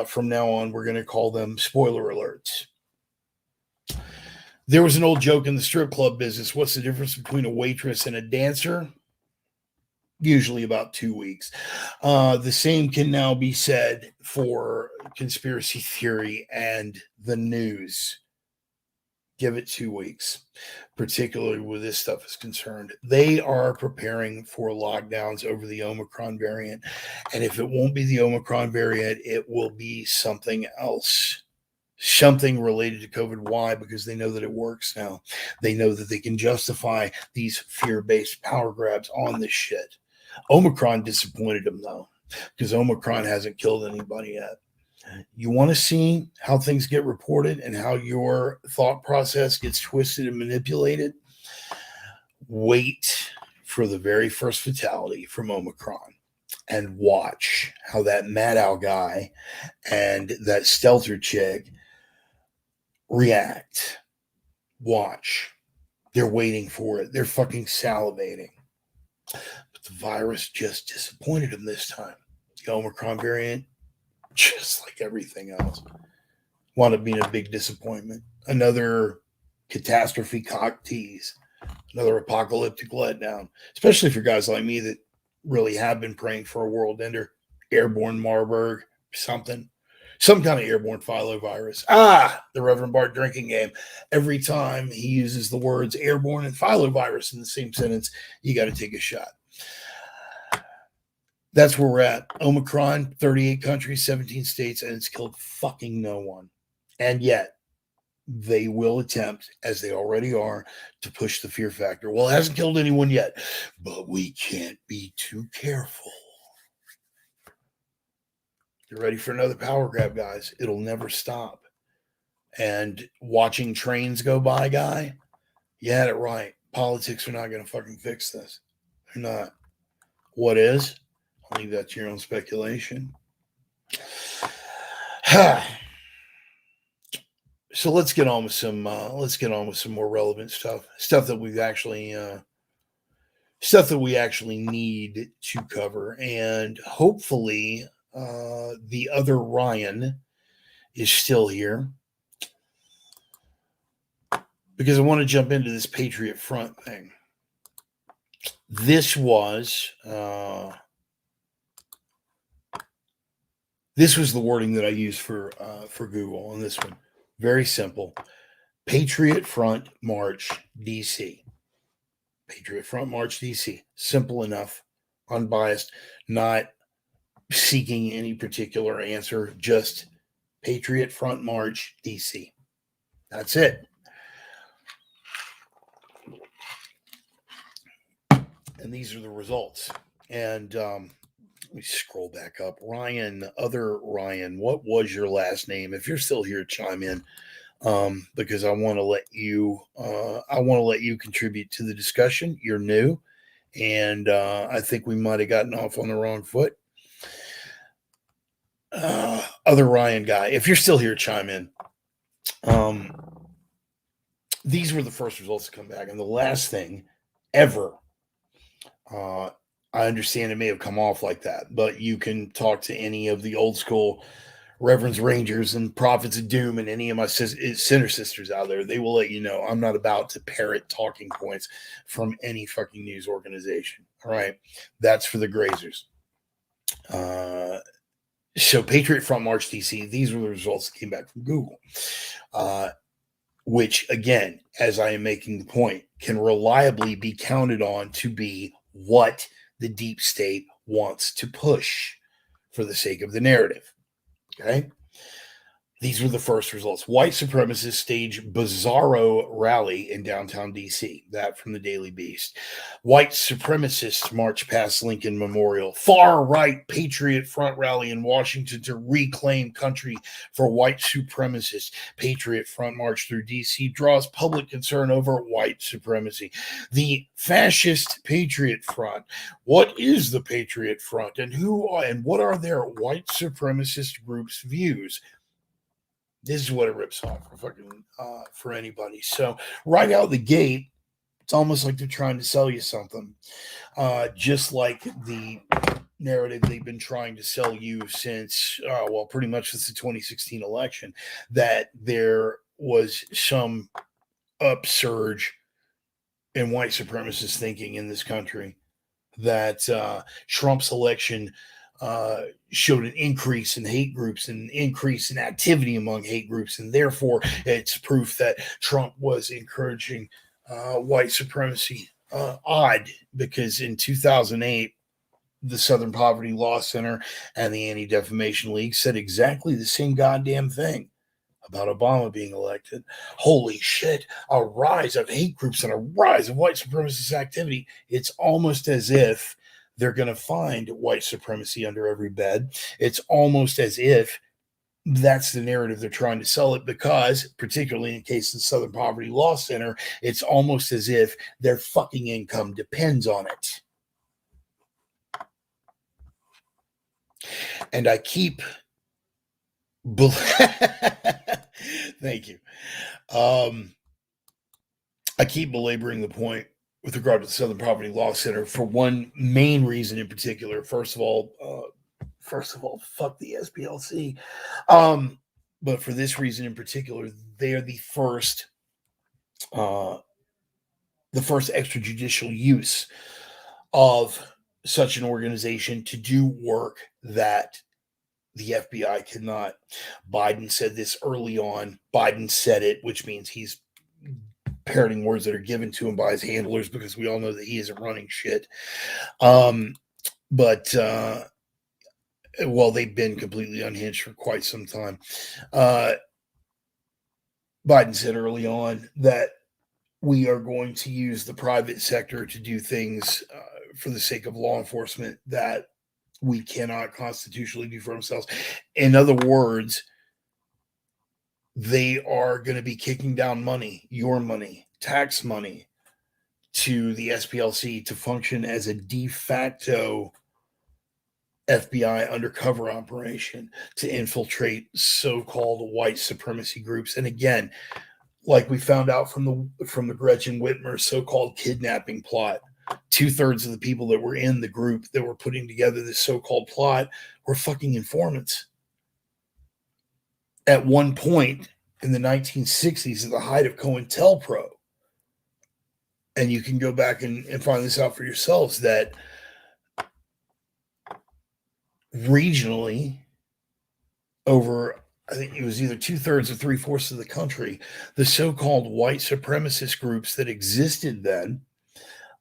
From now on, we're going to call them spoiler alerts. There was an old joke in the strip club business. What's the difference between a waitress and a dancer? Usually about 2 weeks. The same can now be said for conspiracy theory and the news. Give it 2 weeks, particularly where this stuff is concerned. They are preparing for lockdowns over the Omicron variant. And if it won't be the Omicron variant, it will be something else. Something related to COVID. Why? Because they know that it works now. They know that they can justify these fear-based power grabs on this shit. Omicron disappointed them, though, because Omicron hasn't killed anybody yet. You want to see how things get reported and how your thought process gets twisted and manipulated? Wait for the very first fatality from Omicron and watch how that Maddow guy and that Stelter chick react. Watch. They're waiting for it. They're fucking salivating. But the virus just disappointed them this time. The Omicron variant, just like everything else, wound up being a big disappointment. Another catastrophe cock tease. Another apocalyptic letdown. Especially for guys like me that really have been praying for a world ender. Airborne Marburg, something. Some kind of airborne filovirus. The Reverend Bart drinking game. Every time he uses the words airborne and filovirus in the same sentence, you got to take a shot. That's where we're at. Omicron, 38 countries, 17 states, and it's killed fucking no one. And yet, they will attempt, as they already are, to push the fear factor. Well, it hasn't killed anyone yet, but we can't be too careful. You're ready for another power grab, guys. It'll never stop. And watching trains go by, guy, you had it right. Politics are not going to fucking fix this. They're not. What is? I'll leave that to your own speculation. So let's get on with some more relevant stuff that we actually need to cover, and hopefully the other Ryan is still here, because I want to jump into this Patriot Front thing. This was the wording that I used for Google on this one. Very simple. Patriot Front March DC. Patriot Front March DC. Simple enough. Unbiased. Not seeking any particular answer. Just Patriot Front March DC. That's it. And these are the results. And let me scroll back up. Ryan, other Ryan, what was your last name? If you're still here, chime in, because I want to let you contribute to the discussion. You're new, and I think we might have gotten off on the wrong foot. Other Ryan guy, if you're still here, chime in. These were the first results to come back, and the last thing ever. I understand it may have come off like that, but you can talk to any of the old school Reverends, Rangers, and Prophets of Doom, and any of my sinner sisters out there. They will let you know I'm not about to parrot talking points from any fucking news organization. All right. That's for the grazers. So Patriot Front March DC, these were the results that came back from Google, which, again, as I am making the point, can reliably be counted on to be what the deep state wants to push for the sake of the narrative. Okay. These were the first results. White supremacists stage bizarro rally in downtown D.C. That from the Daily Beast. White supremacists march past Lincoln Memorial. Far right Patriot Front rally in Washington to reclaim country for white supremacists. Patriot Front march through D.C. draws public concern over white supremacy. The fascist Patriot Front. What is the Patriot Front, and what are their white supremacist groups' views? This is what it rips off for anybody. So right out the gate, it's almost like they're trying to sell you something, just like the narrative they've been trying to sell you since, pretty much since the 2016 election, that there was some upsurge in white supremacist thinking in this country, that Trump's election showed an increase in hate groups and increase in activity among hate groups, and therefore it's proof that Trump was encouraging white supremacy. Odd, because in 2008, the Southern Poverty Law Center and the Anti-Defamation League said exactly the same goddamn thing about Obama being elected. Holy shit, a rise of hate groups and a rise of white supremacist activity. It's almost as if they're going to find white supremacy under every bed. It's almost as if that's the narrative they're trying to sell it, because, particularly in case of the Southern Poverty Law Center, it's almost as if their fucking income depends on it. And I keep... Thank you. I keep belaboring the point with regard to the Southern Poverty Law Center for one main reason in particular. First of all, fuck the SPLC. But for this reason in particular, they are the first extrajudicial use of such an organization to do work that the FBI cannot. Biden said this early on. Biden said it, which means he's parroting words that are given to him by his handlers, because we all know that he isn't running shit. But they've been completely unhinged for quite some time. Biden said early on that we are going to use the private sector to do things for the sake of law enforcement that we cannot constitutionally do for ourselves. In other words, they are going to be kicking down money, your money, tax money, to the SPLC to function as a de facto FBI undercover operation to infiltrate so-called white supremacy groups. And again, like we found out from the Gretchen Whitmer so-called kidnapping plot, 2/3 of the people that were in the group that were putting together this so-called plot were fucking informants. At one point in the 1960s, at the height of COINTELPRO, and you can go back and find this out for yourselves, that regionally, over, I think it was either 2/3 or 3/4 of the country, the so-called white supremacist groups that existed then,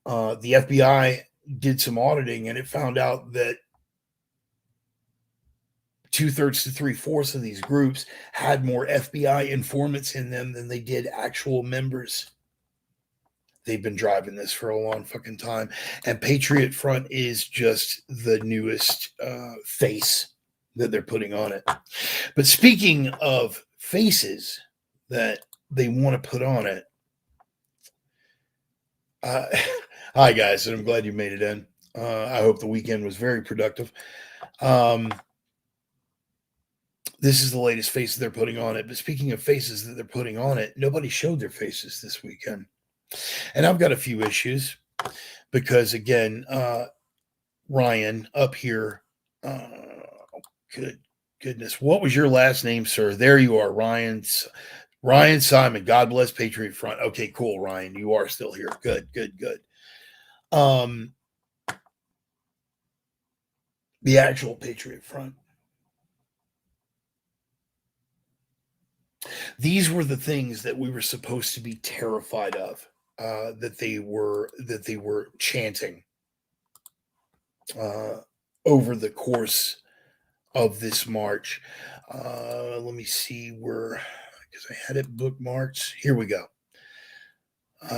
the FBI did some auditing, and it found out that 2/3 to 3/4 of these groups had more FBI informants in them than they did actual members. They've been driving this for a long fucking time. And Patriot Front is just the newest face that they're putting on it. But speaking of faces that they want to put on it, hi guys, and I'm glad you made it in. I hope the weekend was very productive. This is the latest faces they're putting on it. But speaking of faces that they're putting on it, nobody showed their faces this weekend. And I've got a few issues because, again, Ryan up here, good goodness, what was your last name, sir? There you are, Ryan Simon. God bless Patriot Front. Okay, cool, Ryan. You are still here. Good. The actual Patriot Front. These were the things that we were supposed to be terrified of, that they were chanting over the course of this march. Let me see where, because I had it bookmarked. Here we go.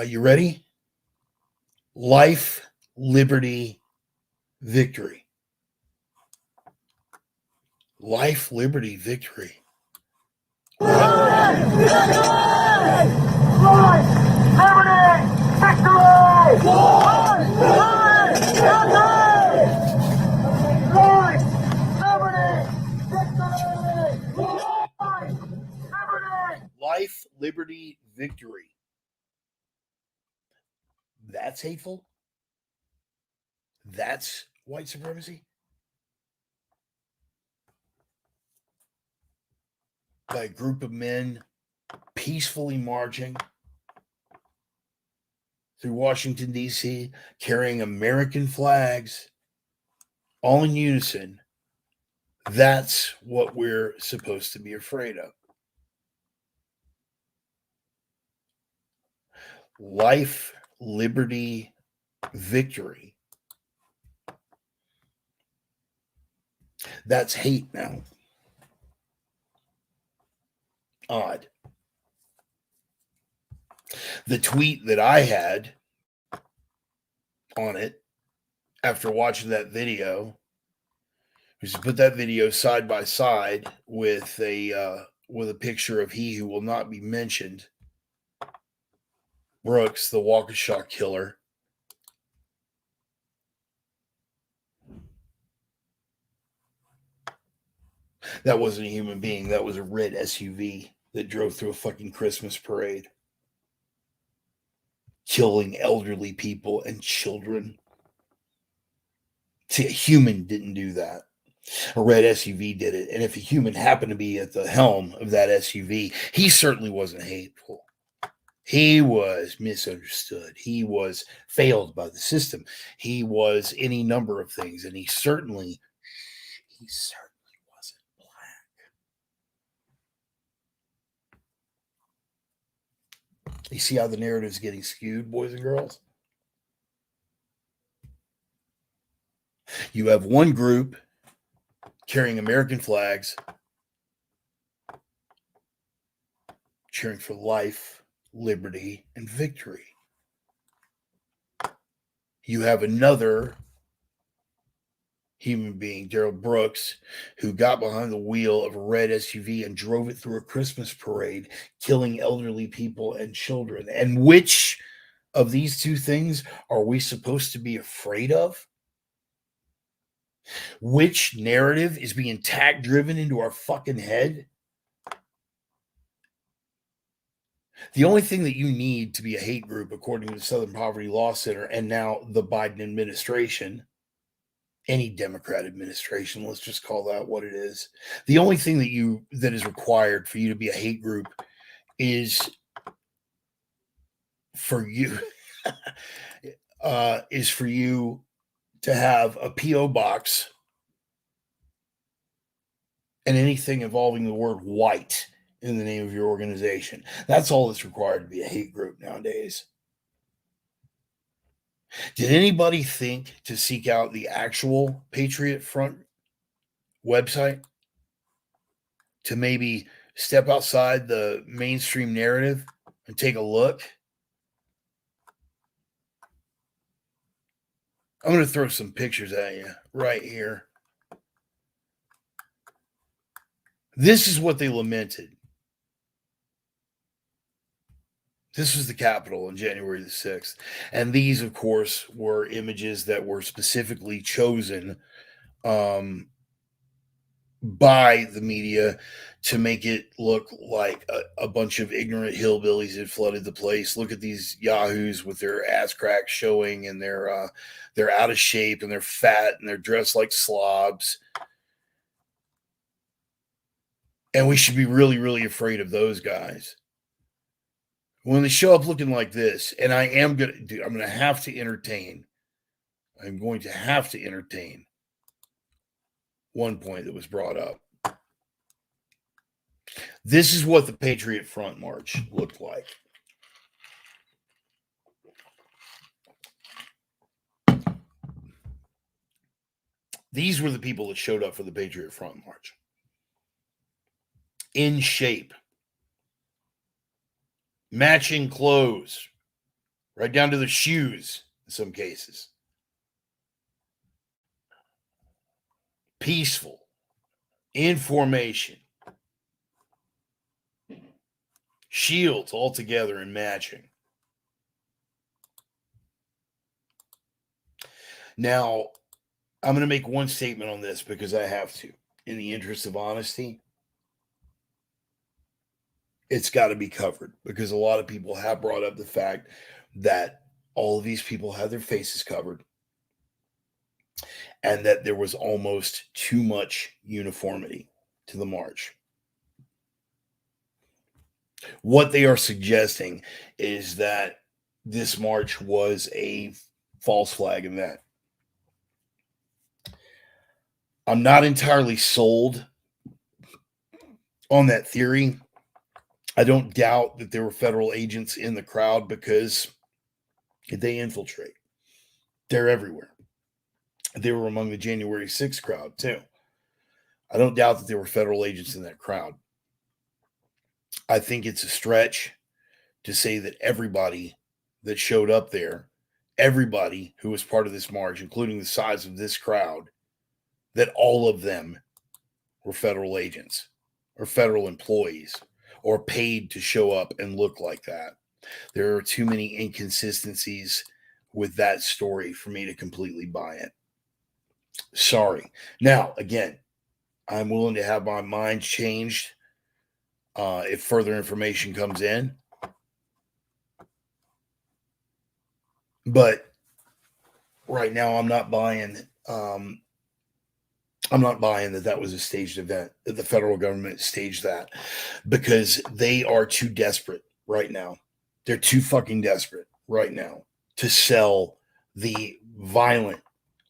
You ready? Life, liberty, victory. Life, liberty, victory. Life, liberty, victory! Life, Life, liberty, victory. That's hateful? That's white supremacy? By a group of men peacefully marching through Washington, D.C., carrying American flags, all in unison. That's what we're supposed to be afraid of. Life, liberty, victory. That's hate now. Odd. The tweet that I had on it after watching that video was to put that video side by side with a picture of he who will not be mentioned, Brooks, the Waukesha killer. That wasn't a human being. That was a red SUV that drove through a fucking Christmas parade, killing elderly people and children. See, a human didn't do that. A red SUV did it. And if a human happened to be at the helm of that SUV, he certainly wasn't hateful. He was misunderstood. He was failed by the system. He was any number of things. And he certainly wasn't black. You see how the narrative's getting skewed, boys and girls? You have one group carrying American flags, cheering for life, liberty, and victory. You have another human being, Darrell Brooks, who got behind the wheel of a red SUV and drove it through a Christmas parade, killing elderly people and children. And which of these two things are we supposed to be afraid of? Which narrative is being tag driven into our fucking head? The only thing that you need to be a hate group, according to the Southern Poverty Law Center and now the Biden administration, any Democrat administration, let's just call that what it is. The only thing that is required for you to be a hate group is for you to have a PO box and anything involving the word white in the name of your organization. That's all that's required to be a hate group nowadays. Did anybody think to seek out the actual Patriot Front website to maybe step outside the mainstream narrative and take a look? I'm going to throw some pictures at you right here. This is what they lamented. This was the Capitol on January the 6th. And these, of course, were images that were specifically chosen by the media to make it look like a bunch of ignorant hillbillies had flooded the place. Look at these yahoos with their ass cracks showing, and they're out of shape, and they're fat, and they're dressed like slobs. And we should be really, really afraid of those guys. When they show up looking like this, and I'm going to have to entertain one point that was brought up. This is what the Patriot Front March looked like. These were the people that showed up for the Patriot Front March. In shape. Matching clothes. Right down to the shoes in some cases. Peaceful. In formation. Shields all together and matching. Now, I'm going to make one statement on this because I have to. In the interest of honesty, it's got to be covered because a lot of people have brought up the fact that all of these people had their faces covered and that there was almost too much uniformity to the march. What they are suggesting is that this march was a false flag event. I'm not entirely sold on that theory. I don't doubt that there were federal agents in the crowd because they infiltrate. They're everywhere. They were among the January 6th crowd, too. I don't doubt that there were federal agents in that crowd. I think it's a stretch to say that everybody that showed up there, everybody who was part of this march, including the size of this crowd, that all of them were federal agents or federal employees or paid to show up and look like that. There are too many inconsistencies with that story for me to completely buy it. Sorry. Now, again, I'm willing to have my mind changed if further information comes in. But right now, I'm not buying that was a staged event, that the federal government staged that, because they are too desperate right now. They're too fucking desperate right now to sell the violent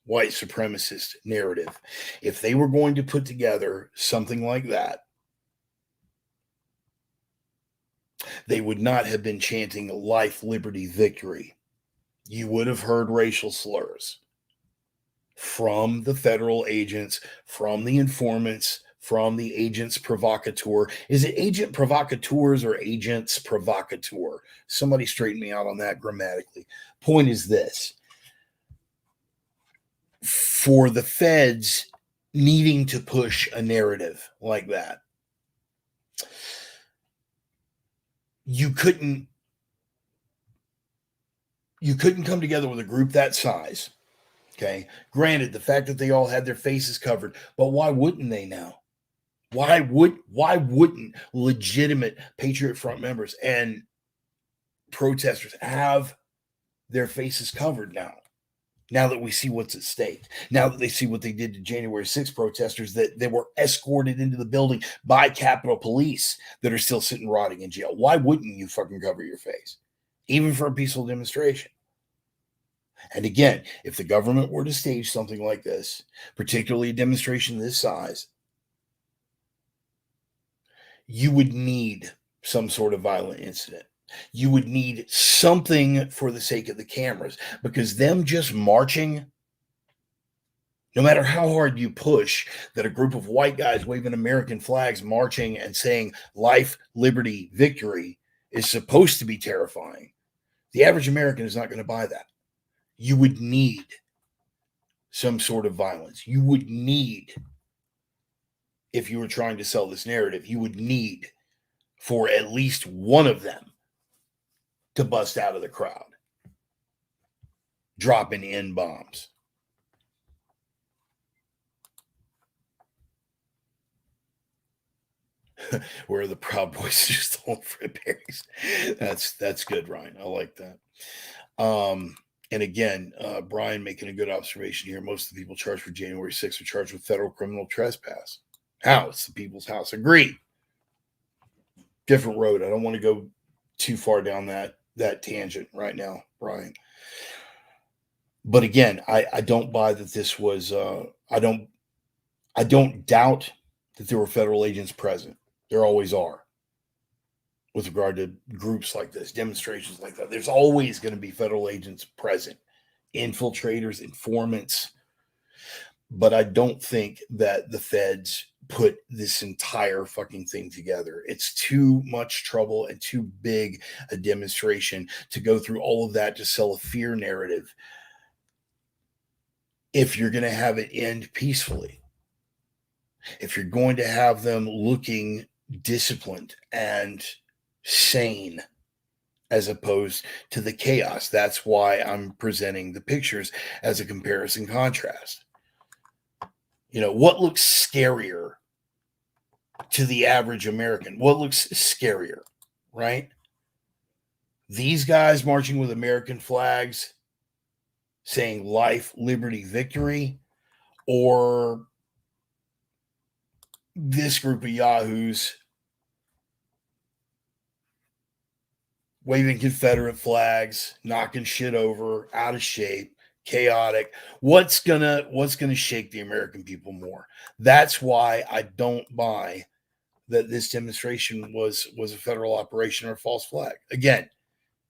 white supremacist narrative. If they were going to put together something like that, they would not have been chanting life, liberty, victory. You would have heard racial slurs from the federal agents, from the informants, from the agents provocateur. Is it agent provocateurs or agents provocateur? Somebody straighten me out on that grammatically. Point is this. For the feds needing to push a narrative like that, you couldn't come together with a group that size. Okay. Granted, the fact that they all had their faces covered, but why wouldn't they now? Why wouldn't legitimate Patriot Front members and protesters have their faces covered now? Now that we see what's at stake, now that they see what they did to January 6th protesters, that they were escorted into the building by Capitol Police that are still sitting rotting in jail. Why wouldn't you fucking cover your face, even for a peaceful demonstration? And again, if the government were to stage something like this, particularly a demonstration this size, you would need some sort of violent incident. You would need something for the sake of the cameras, because them just marching, no matter how hard you push, that a group of white guys waving American flags marching and saying life, liberty, victory is supposed to be terrifying. The average American is not going to buy that. You would need some sort of violence. You would need, if you were trying to sell this narrative, you would need for at least one of them to bust out of the crowd, dropping in bombs. Where the Proud Boys just stolen Fred Perry's. That's good, Ryan. I like that. And again, Brian making a good observation here. Most of the people charged for January 6th are charged with federal criminal trespass. How? It's the people's house. Agreed. Different road. I don't want to go too far down that tangent right now, Brian. But again, I don't buy that this was. I don't doubt that there were federal agents present. There always are. With regard to groups like this, demonstrations like that, there's always going to be federal agents present, infiltrators, informants. But I don't think that the feds put this entire fucking thing together. It's too much trouble and too big a demonstration to go through all of that to sell a fear narrative if you're going to have it end peacefully. If you're going to have them looking disciplined and sane as opposed to the chaos. That's why I'm presenting the pictures as a comparison contrast. You know, what looks scarier to the average American? What looks scarier, right? These guys marching with American flags saying life, liberty, victory, or this group of yahoos waving Confederate flags, knocking shit over, out of shape, chaotic. What's gonna shake the American people more? That's why I don't buy that this demonstration was a federal operation or a false flag. Again,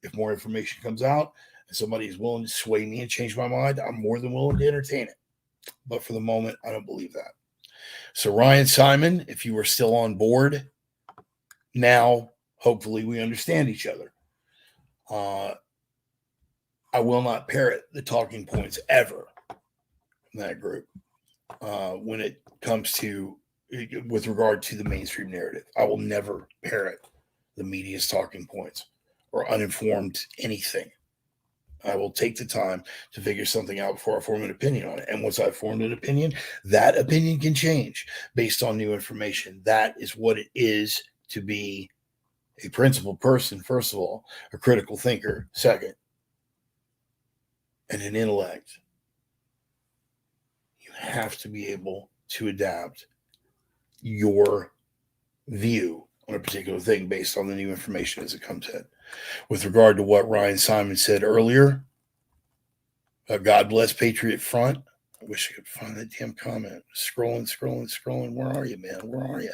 if more information comes out and somebody is willing to sway me and change my mind, I'm more than willing to entertain it. But for the moment, I don't believe that. So Ryan Simon, if you are still on board, now hopefully we understand each other. I will not parrot the talking points ever in that group when it comes to, with regard to the mainstream narrative. I will never parrot the media's talking points or uninformed anything. I will take the time to figure something out before I form an opinion on it. And once I've formed an opinion, that opinion can change based on new information. That is what it is to be a principled person, first of all, a critical thinker, second, and an intellect. You have to be able to adapt your view on a particular thing based on the new information as it comes in. With regard to what Ryan Simon said earlier, God bless Patriot Front. I wish I could find that damn comment. Scrolling. Where are you, man? Where are you?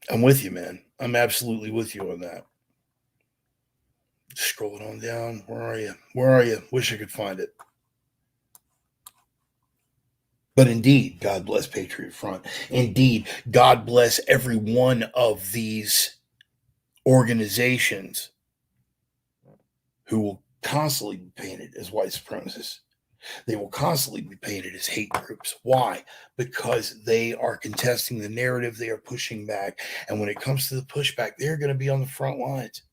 I'm with you, man. I'm absolutely with you on that. Scrolling on down. Where are you? Wish I could find it. But indeed, God bless Patriot Front. Indeed, God bless every one of these organizations who will constantly be painted as white supremacists. They will constantly be painted as hate groups. Why? Because they are contesting the narrative. They are pushing back. And when it comes to the pushback, they're going to be on the front lines.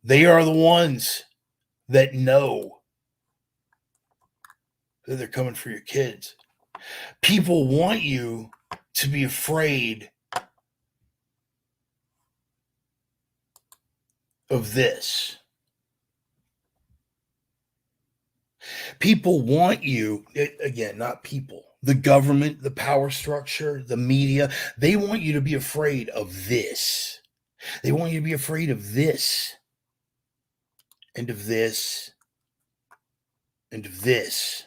They are the ones that know that they're coming for your kids. People want you to be afraid of this. People want you, again, not people, the government, the power structure, the media, they want you to be afraid of this. They want you to be afraid of this, and of this, and of this.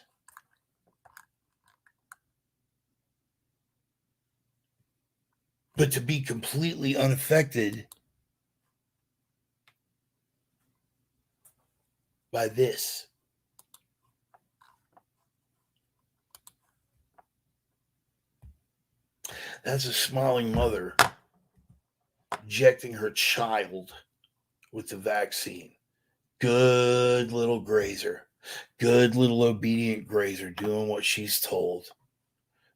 But to be completely unaffected by this. That's a smiling mother injecting her child with the vaccine. Good little grazer. Good little obedient grazer doing what she's told.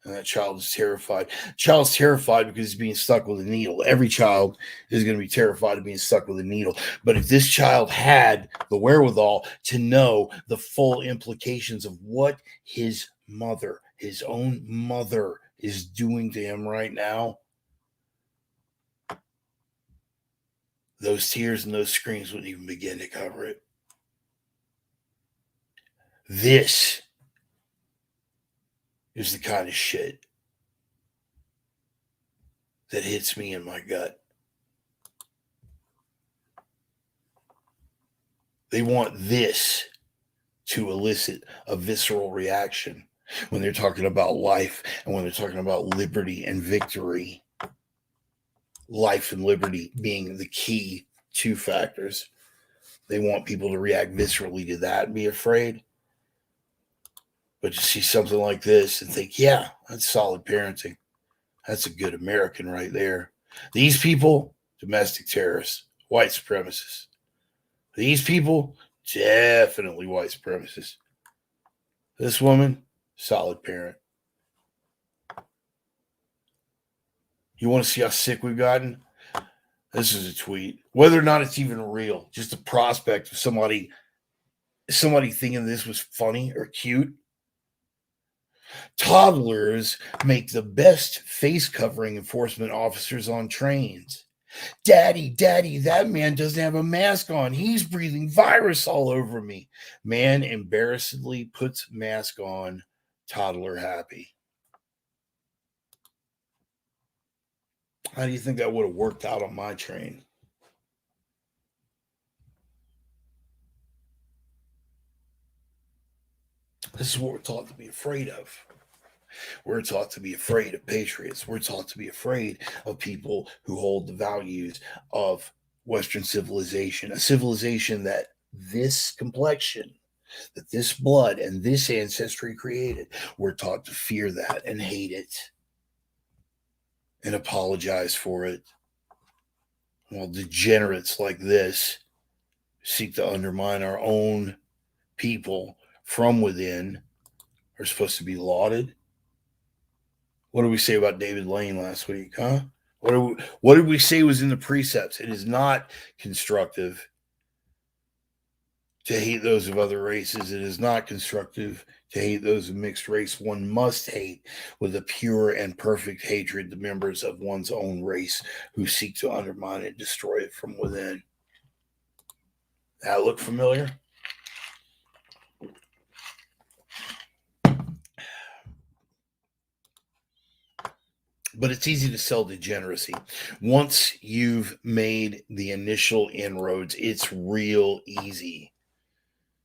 And that child is terrified. Child's terrified because he's being stuck with a needle. Every child is going to be terrified of being stuck with a needle. But if this child had the wherewithal to know the full implications of what his mother, his own mother, is doing to him right now, those tears and those screams wouldn't even begin to cover it. This is the kind of shit that hits me in my gut. They want this to elicit a visceral reaction when they're talking about life and when they're talking about liberty and victory. Life and liberty being the key two factors. They want people to react viscerally to that and be afraid. But you see something like this and think, yeah, that's solid parenting. That's a good American right there. These people, domestic terrorists, white supremacists. These people, definitely white supremacists. This woman, solid parent. You want to see how sick we've gotten? This is a tweet. Whether or not it's even real, just the prospect of somebody thinking this was funny or cute. Toddlers make the best face covering enforcement officers on trains. Daddy, that man doesn't have a mask on. He's breathing virus all over me. Man embarrassedly puts mask on. Toddler happy. How do you think that would have worked out on my train? This is what we're taught to be afraid of. We're taught to be afraid of patriots. We're taught to be afraid of people who hold the values of Western civilization, a civilization that this complexion, that this blood and this ancestry created. We're taught to fear that and hate it and apologize for it. Well, degenerates like this seek to undermine our own people from within are supposed to be lauded. What did we say about David Lane last week, huh? What did we say was in the precepts? It is not constructive to hate those of other races. It is not constructive to hate those of mixed race. One must hate with a pure and perfect hatred the members of one's own race who seek to undermine and destroy it from within. That look familiar? But it's easy to sell degeneracy. Once you've made the initial inroads, it's real easy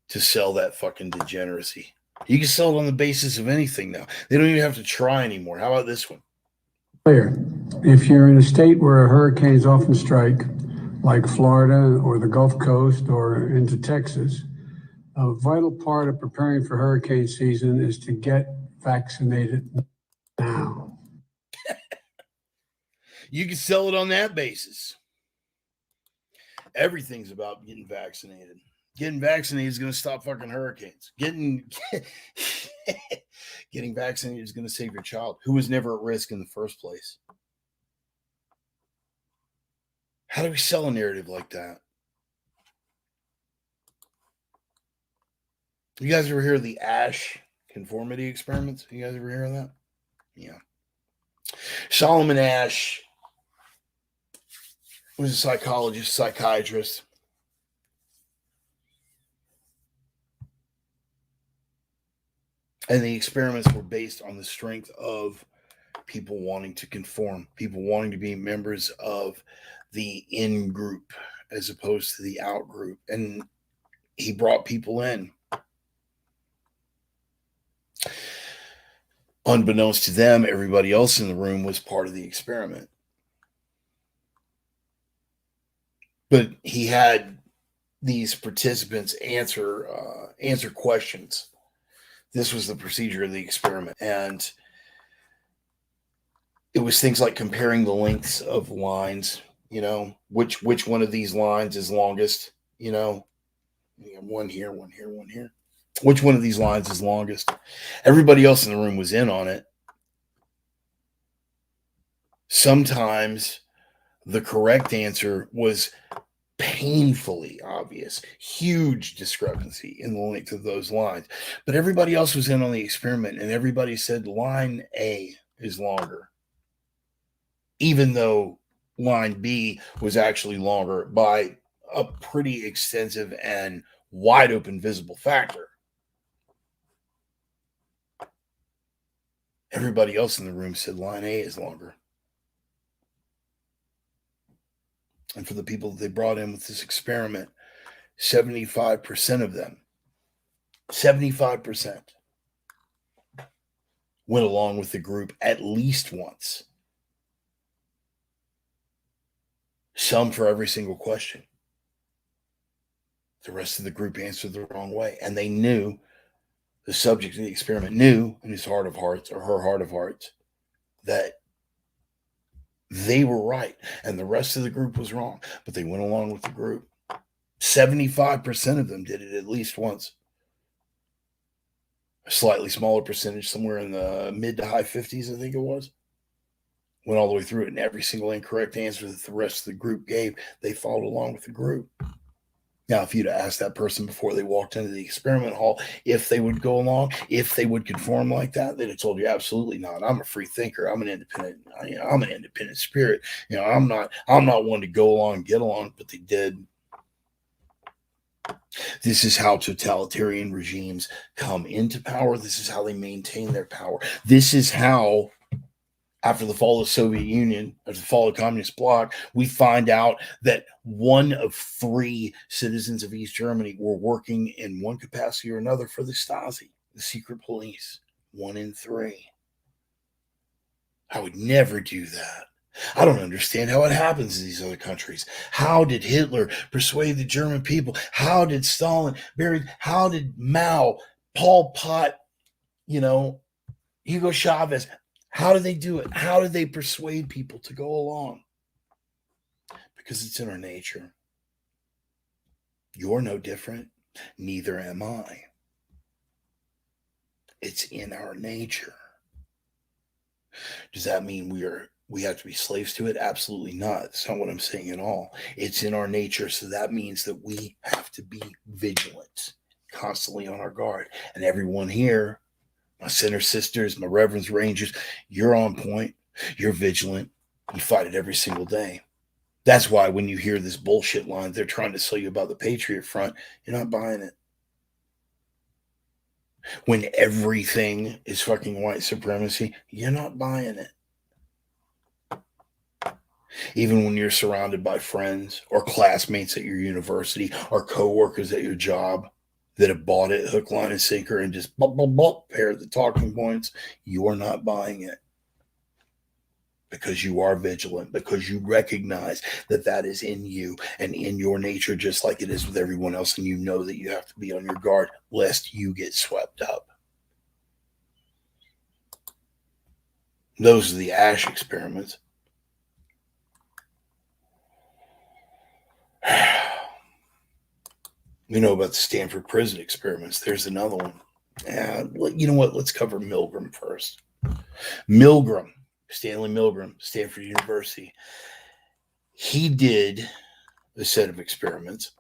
to sell that fucking degeneracy. You can sell it on the basis of anything now. They don't even have to try anymore. How about this one? If you're in a state where hurricanes often strike, like Florida or the Gulf Coast or into Texas, a vital part of preparing for hurricane season is to get vaccinated now. You can sell it on that basis. Everything's about getting vaccinated. Getting vaccinated is going to stop fucking hurricanes. Getting vaccinated is going to save your child, who was never at risk in the first place. How do we sell a narrative like that? You guys ever hear of the Ash conformity experiments? You guys ever hear of that? Yeah. Solomon Ash was a psychologist, psychiatrist. And the experiments were based on the strength of people wanting to conform, people wanting to be members of the in group as opposed to the out group. And he brought people in. Unbeknownst to them, everybody else in the room was part of the experiment. But he had these participants answer questions. This was the procedure of the experiment. And it was things like comparing the lengths of lines, which one of these lines is longest, one here, one here, one here. Which one of these lines is longest? Everybody else in the room was in on it. Sometimes the correct answer was painfully obvious, huge discrepancy in the length of those lines. But everybody else was in on the experiment, and everybody said line A is longer, even though line B was actually longer by a pretty extensive and wide open visible factor. Everybody else in the room said line A is longer. And for the people that they brought in with this experiment, 75% of them, 75% went along with the group at least once. Some for every single question. The rest of the group answered the wrong way. And they knew, the subject of the experiment knew in his heart of hearts, or her heart of hearts, that they were right and the rest of the group was wrong. But they went along with the group. 75% of them did it at least once. A slightly smaller percentage, somewhere in the mid to high 50s, I think it was, went all the way through it. And every single incorrect answer that the rest of the group gave, they followed along with the group. Now, if you'd asked that person before they walked into the experiment hall if they would go along, if they would conform like that, they'd have told you absolutely not. I'm a free thinker. I'm an independent. I'm an independent spirit. I'm not one to go along and get along. But they did. This is how totalitarian regimes come into power. This is how they maintain their power. This is how, after the fall of the Soviet Union, after the fall of the Communist bloc, we find out that 1 of 3 citizens of East Germany were working in one capacity or another for the Stasi, the secret police. 1 in 3. I would never do that. I don't understand how it happens in these other countries. How did Hitler persuade the German people? How did Stalin, how did Mao, Pol Pot, Hugo Chavez, how did they do it? How did they persuade people to go along? Because it's in our nature. You're no different. Neither am I. It's in our nature. Does that mean we have to be slaves to it? Absolutely not. That's not what I'm saying at all. It's in our nature, so that means that we have to be vigilant, constantly on our guard. And everyone here, my center sisters, my reverends, rangers, you're on point. You're vigilant. You fight it every single day. That's why when you hear this bullshit line they're trying to sell you about the Patriot Front, you're not buying it. When everything is fucking white supremacy, you're not buying it. Even when you're surrounded by friends or classmates at your university or coworkers at your job that have bought it hook, line, and sinker and just paired the talking points, you are not buying it. Because you are vigilant, because you recognize that that is in you and in your nature, just like it is with everyone else. And you know that you have to be on your guard lest you get swept up. Those are the Ash experiments. We know about the Stanford prison experiments. There's another one. You know what? Let's cover Milgram first. Milgram, Stanley Milgram, Stanford University. He did a set of experiments.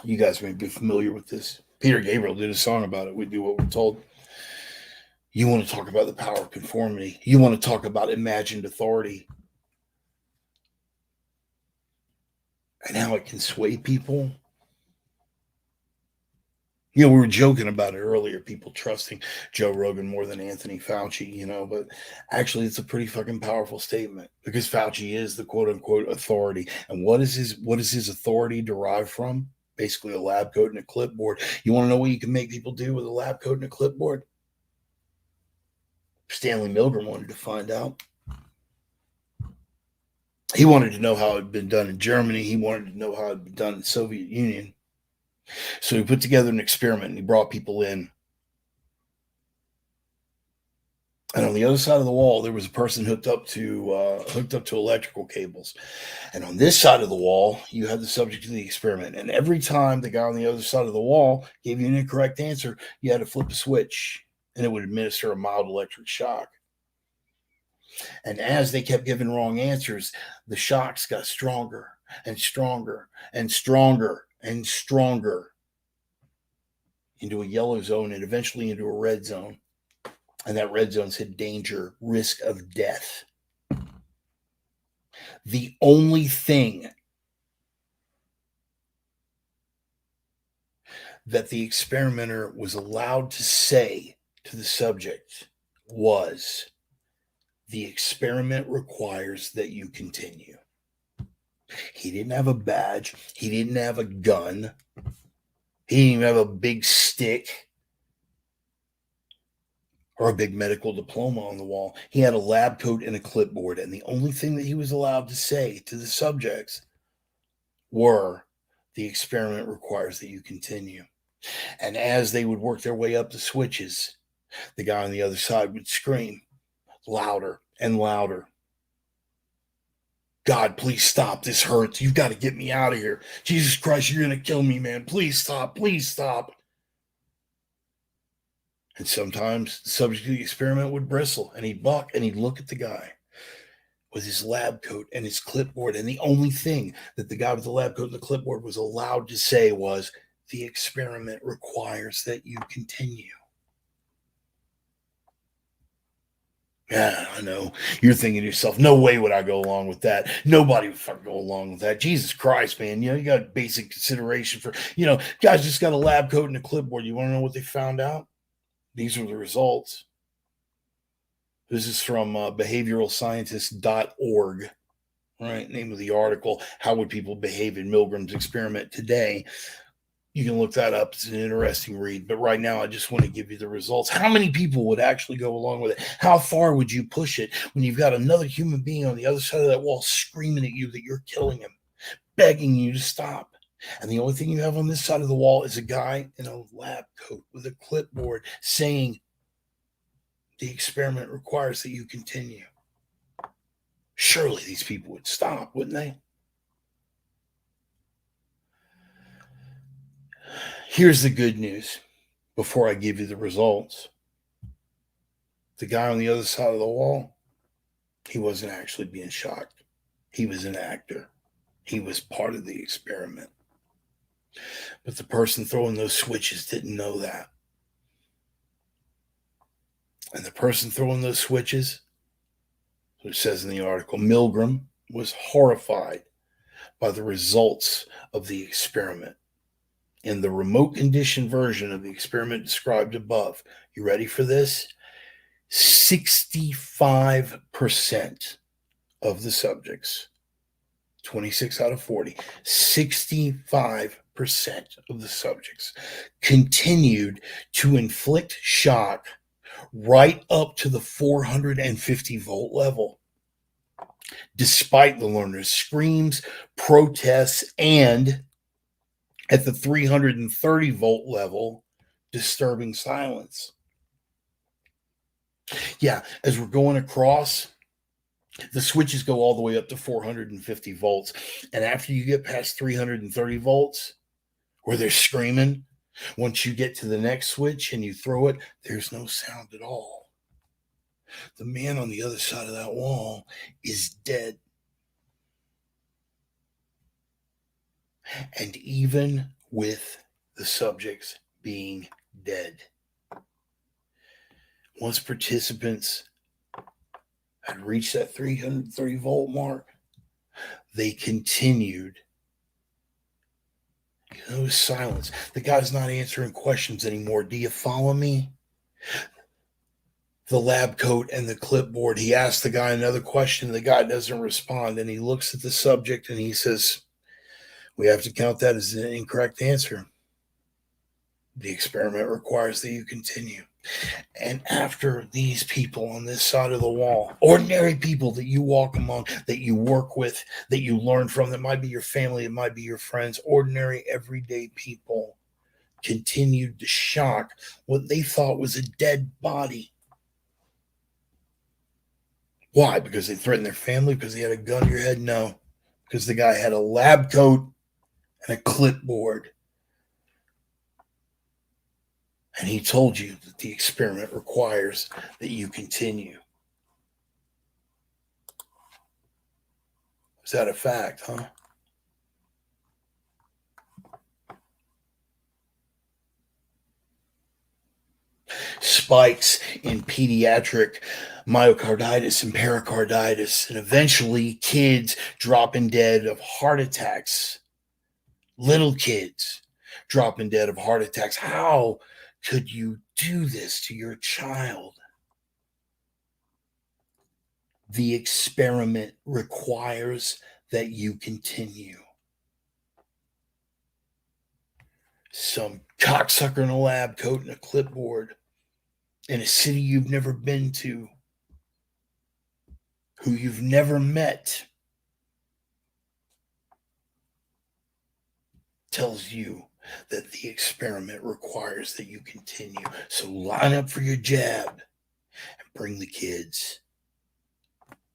You guys may be familiar with this. Peter Gabriel did a song about it. We do what we're told. You want to talk about the power of conformity. You want to talk about imagined authority and how it can sway people. We were joking about it earlier, people trusting Joe Rogan more than Anthony Fauci, but actually it's a pretty fucking powerful statement because Fauci is the quote unquote authority. And what is his authority derived from? Basically a lab coat and a clipboard. You want to know what you can make people do with a lab coat and a clipboard? Stanley Milgram wanted to find out. He wanted to know how it had been done in Germany. He wanted to know how it had been done in the Soviet Union. So he put together an experiment and he brought people in. And on the other side of the wall, there was a person hooked up to electrical cables. And on this side of the wall, you had the subject of the experiment. And every time the guy on the other side of the wall gave you an incorrect answer, you had to flip a switch and it would administer a mild electric shock. And as they kept giving wrong answers, the shocks got stronger and stronger and stronger and stronger into a yellow zone and eventually into a red zone. And that red zone said danger, risk of death. The only thing that the experimenter was allowed to say to the subject was, the experiment requires that you continue. He didn't have a badge. He didn't have a gun. He didn't even have a big stick or a big medical diploma on the wall. He had a lab coat and a clipboard. And the only thing that he was allowed to say to the subjects were, the experiment requires that you continue. And as they would work their way up the switches, the guy on the other side would scream louder and louder. God, please stop. This hurts. You've got to get me out of here. Jesus Christ, you're going to kill me, man. Please stop. Please stop. And sometimes the subject of the experiment would bristle, and he'd buck, and he'd look at the guy with his lab coat and his clipboard. And the only thing that the guy with the lab coat and the clipboard was allowed to say was, the experiment requires that you continue. Yeah, I know. You're thinking to yourself, no way would I go along with that. Nobody would fucking go along with that. Jesus Christ, man. You got basic consideration for, guys just got a lab coat and a clipboard. You want to know what they found out? These were the results. This is from behavioralscientist.org, right? Name of the article, How Would People Behave in Milgram's Experiment Today? You can look that up. It's an interesting read. But right now, I just want to give you the results. How many people would actually go along with it? How far would you push it when you've got another human being on the other side of that wall screaming at you that you're killing him, begging you to stop? And the only thing you have on this side of the wall is a guy in a lab coat with a clipboard saying, the experiment requires that you continue. Surely these people would stop, wouldn't they? Here's the good news before I give you the results. The guy on the other side of the wall, he wasn't actually being shocked. He was an actor. He was part of the experiment. But the person throwing those switches didn't know that. And the person throwing those switches, it says in the article, Milgram was horrified by the results of the experiment. In the remote condition version of the experiment described above, you ready for this? 65% of the subjects, 26 out of 40, 65% of the subjects continued to inflict shock right up to the 450 volt level, despite the learner's screams, protests, and at the 330 volt level, disturbing silence. Yeah, as we're going across, the switches go all the way up to 450 volts. And after you get past 330 volts, where they're screaming, once you get to the next switch and you throw it, there's no sound at all. The man on the other side of that wall is dead. And even with the subjects being dead, once participants had reached that 330 volt mark, they continued. It was silence. The guy's not answering questions anymore. Do you follow me? The lab coat and the clipboard. He asked the guy another question. The guy doesn't respond. And he looks at the subject and he says, we have to count that as an incorrect answer. The experiment requires that you continue. And after these people on this side of the wall, ordinary people that you walk among, that you work with, that you learn from, that might be your family, it might be your friends, ordinary everyday people continued to shock what they thought was a dead body. Why? Because they threatened their family? Because they had a gun to your head? No. Because the guy had a lab coat and a clipboard. And he told you that the experiment requires that you continue. Is that a fact, huh? Spikes in pediatric myocarditis and pericarditis, and eventually kids dropping dead of heart attacks. Little kids dropping dead of heart attacks. How could you do this to your child? The experiment requires that you continue. Some cocksucker in a lab coat and a clipboard in a city you've never been to, who you've never met, tells you that the experiment requires that you continue. So line up for your jab and bring the kids.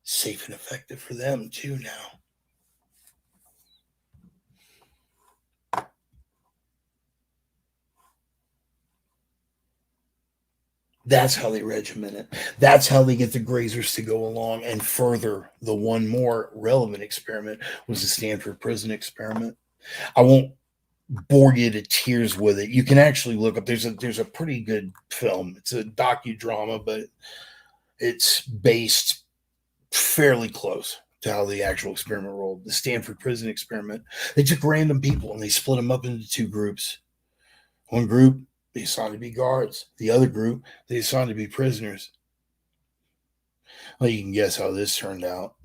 Safe and effective for them too now. That's how they regiment it. That's how they get the grazers to go along and further. The one more relevant experiment was the Stanford prison experiment. I won't bore you to tears with it. You can actually look up. There's a pretty good film. It's a docudrama, but it's based fairly close to how the actual experiment rolled. The Stanford prison experiment. They took random people and they split them up into two groups. One group, they assigned to be guards. The other group, they assigned to be prisoners. Well, you can guess how this turned out.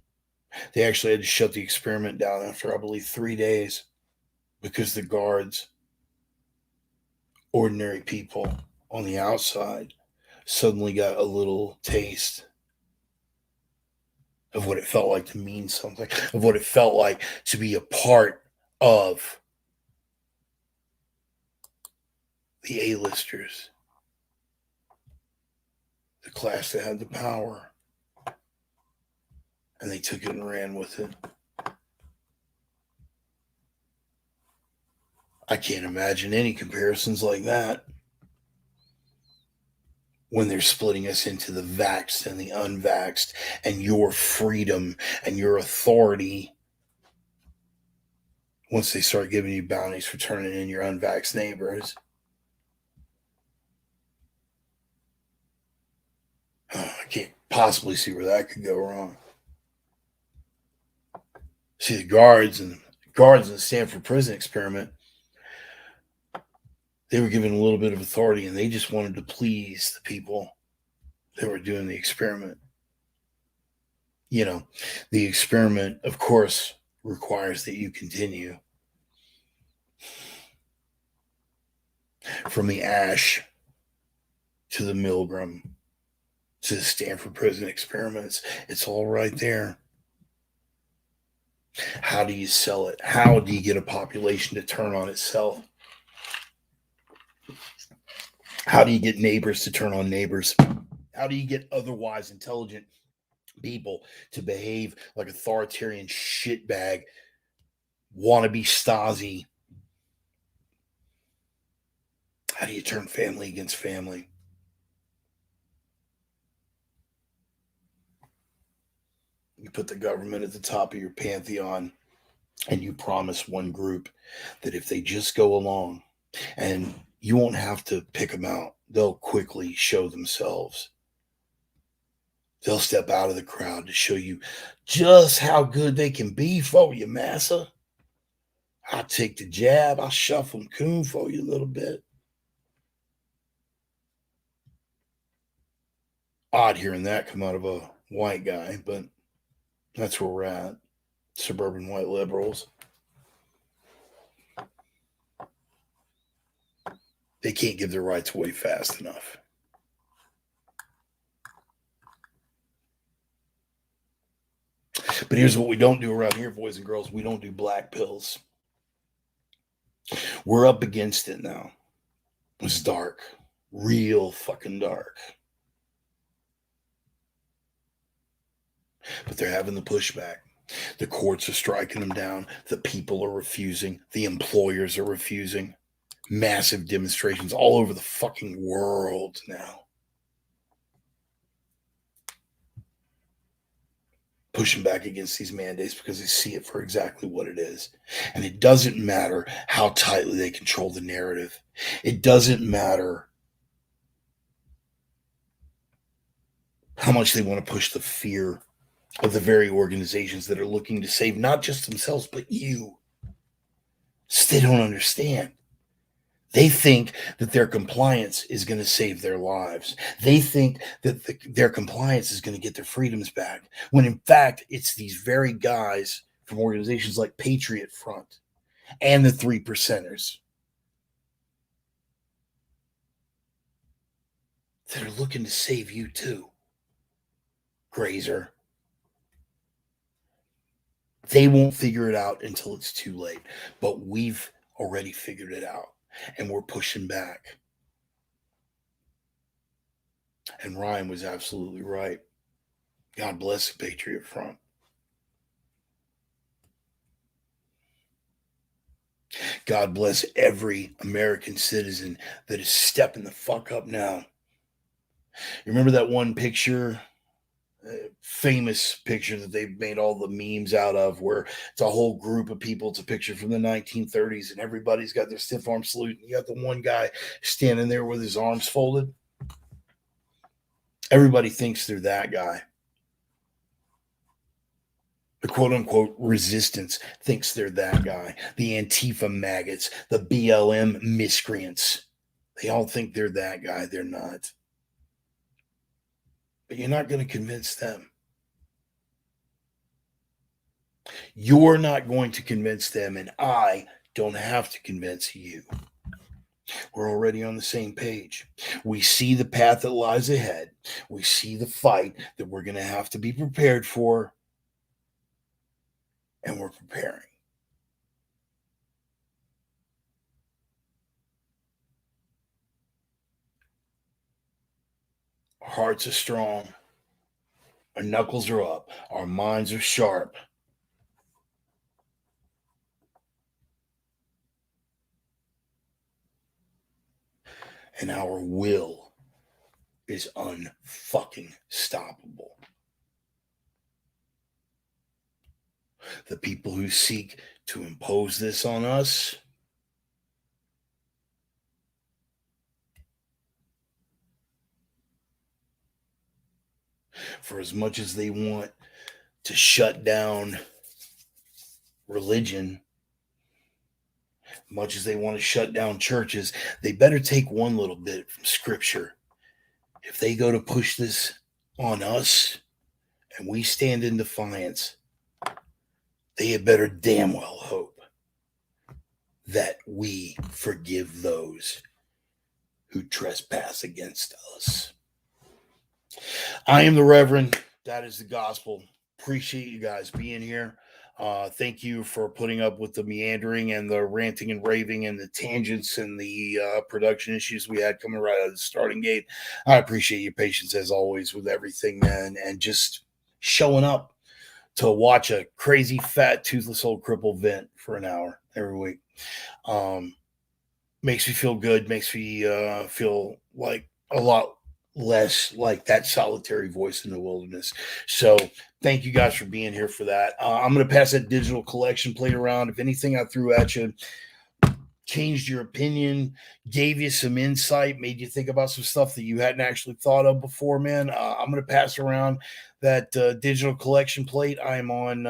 They actually had to shut the experiment down after, I believe, 3 days because the guards, ordinary people on the outside, suddenly got a little taste of what it felt like to mean something, of what it felt like to be a part of the A-listers, the class that had the power. And they took it and ran with it. I can't imagine any comparisons like that when they're splitting us into the vaxxed and the unvaxxed, and your freedom and your authority. Once they start giving you bounties for turning in your unvaxxed neighbors. I can't possibly see where that could go wrong. See, the guards in the Stanford prison experiment, they were given a little bit of authority and they just wanted to please the people that were doing the experiment. You know, the experiment, of course, requires that you continue. From the ash to the Milgram to the Stanford prison experiments, it's all right there. How do you sell it? How do you get a population to turn on itself? How do you get neighbors to turn on neighbors? How do you get otherwise intelligent people to behave like authoritarian shitbag, wannabe Stasi? How do you turn family against family? You put the government at the top of your pantheon and you promise one group that if they just go along, and you won't have to pick them out, they'll quickly show themselves. They'll step out of the crowd to show you just how good they can be for you, massa. I'll take the jab. I'll shuffle them coon for you a little bit. Odd hearing that come out of a white guy, but that's where we're at. Suburban white liberals. They can't give their rights away fast enough. But here's what we don't do around here, boys and girls. We don't do black pills. We're up against it now. It's dark. Real fucking dark. But they're having the pushback. The courts are striking them down. The people are refusing. The employers are refusing. Massive demonstrations all over the fucking world now. Pushing back against these mandates because they see it for exactly what it is. And it doesn't matter how tightly they control the narrative. It doesn't matter how much they want to push the fear of the very organizations that are looking to save not just themselves, but you. So they don't understand. They think that their compliance is going to save their lives. They think that their compliance is going to get their freedoms back. When in fact, it's these very guys from organizations like Patriot Front and the 3%ers that are looking to save you too, Grazer. They won't figure it out until it's too late. But we've already figured it out, and we're pushing back. And Ryan was absolutely right. God bless the Patriot Front. God bless every American citizen that is stepping the fuck up now. You remember that one picture, famous picture that they've made all the memes out of, where it's a whole group of people. It's a picture from the 1930s, and everybody's got their stiff arm salute. And you got the one guy standing there with his arms folded. Everybody thinks they're that guy. The quote-unquote resistance thinks they're that guy. The Antifa maggots, the BLM miscreants, they all think they're that guy. They're not. But you're not going to convince them. You're not going to convince them, and I don't have to convince you. We're already on the same page. We see the path that lies ahead. We see the fight that we're going to have to be prepared for. And we're preparing. Our hearts are strong. Our knuckles are up. Our minds are sharp. And our will is unfucking stoppable. The people who seek to impose this on us, for as much as they want to shut down religion, much as they want to shut down churches, they better take one little bit from Scripture. If they go to push this on us and we stand in defiance, they had better damn well hope that we forgive those who trespass against us. I am the Reverend. That is the gospel. Appreciate you guys being here. Thank you for putting up with the meandering and the ranting and raving and the tangents and the production issues we had coming right out of the starting gate. I appreciate your patience as always with everything, man, and just showing up to watch a crazy, fat, toothless old cripple vent for an hour every week. Makes me feel good. Makes me feel like a lot less like that solitary voice in the wilderness. So thank you guys for being here for that. I'm going to pass that digital collection plate around. If anything I threw at you changed your opinion, gave you some insight, made you think about some stuff that you hadn't actually thought of before, man, I'm going to pass around that digital collection plate. I'm on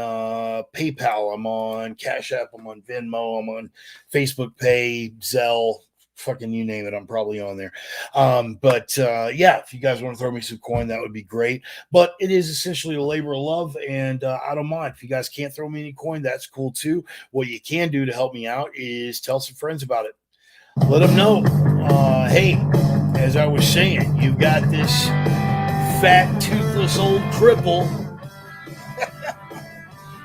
PayPal. I'm on Cash App. I'm on Venmo. I'm on Facebook Pay, Zelle, fucking you name it. I'm probably on there. Yeah, if you guys want to throw me some coin, that would be great. But it is essentially a labor of love, and I don't mind. If you guys can't throw me any coin, that's cool too. What you can do to help me out is tell some friends about it. Let them know, hey, as I was saying, you've got this fat, toothless old cripple,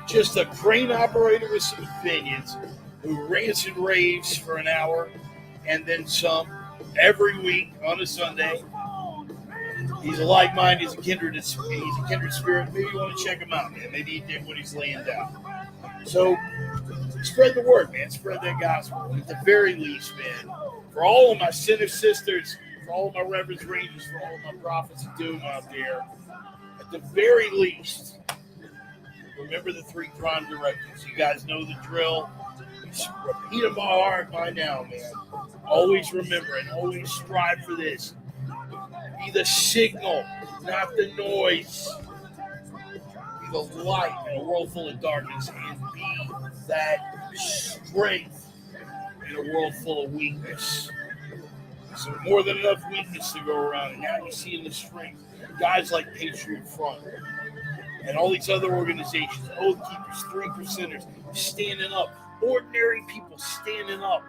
just a crane operator with some opinions, who rants and raves for an hour and then some every week on a Sunday. He's a like-minded, he's a kindred spirit. Maybe you want to check him out, man. Maybe he did what he's laying down. So spread the word, man. Spread that gospel. And at the very least, man, for all of my sinner sisters, for all of my reverends, rangers, for all of my prophets of doom out there, at the very least, remember the 3 prime directives. You guys know the drill. Repeat them by heart by now, man. Always remember and always strive for this. Be the signal, not the noise. Be the light in a world full of darkness, and be that strength in a world full of weakness. So more than enough weakness to go around, and now you see in the strength guys like Patriot Front and all these other organizations, Oath Keepers, 3 percenters, standing up. Ordinary people standing up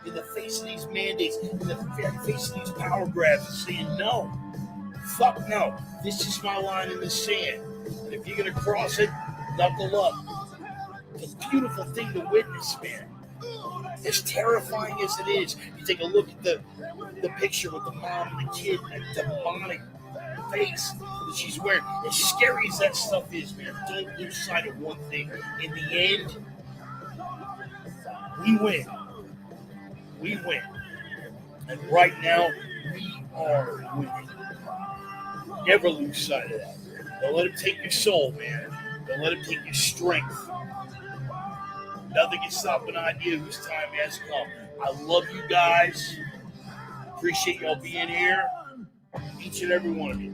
in the face of these mandates, in the face of these power grabs, and saying, no, fuck no, this is my line in the sand. And if you're going to cross it, knuckle up. It's a beautiful thing to witness, man. As terrifying as it is, you take a look at the picture with the mom and the kid, that demonic face that she's wearing. As scary as that stuff is, man, don't lose sight of one thing. In the end, we win. We win. And right now, we are winning. Never lose sight of that. Don't let him take your soul, man. Don't let him take your strength. Nothing can stop an idea whose time has come. I love you guys. Appreciate y'all being here. Each and every one of you.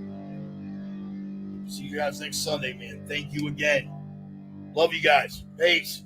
See you guys next Sunday, man. Thank you again. Love you guys. Peace.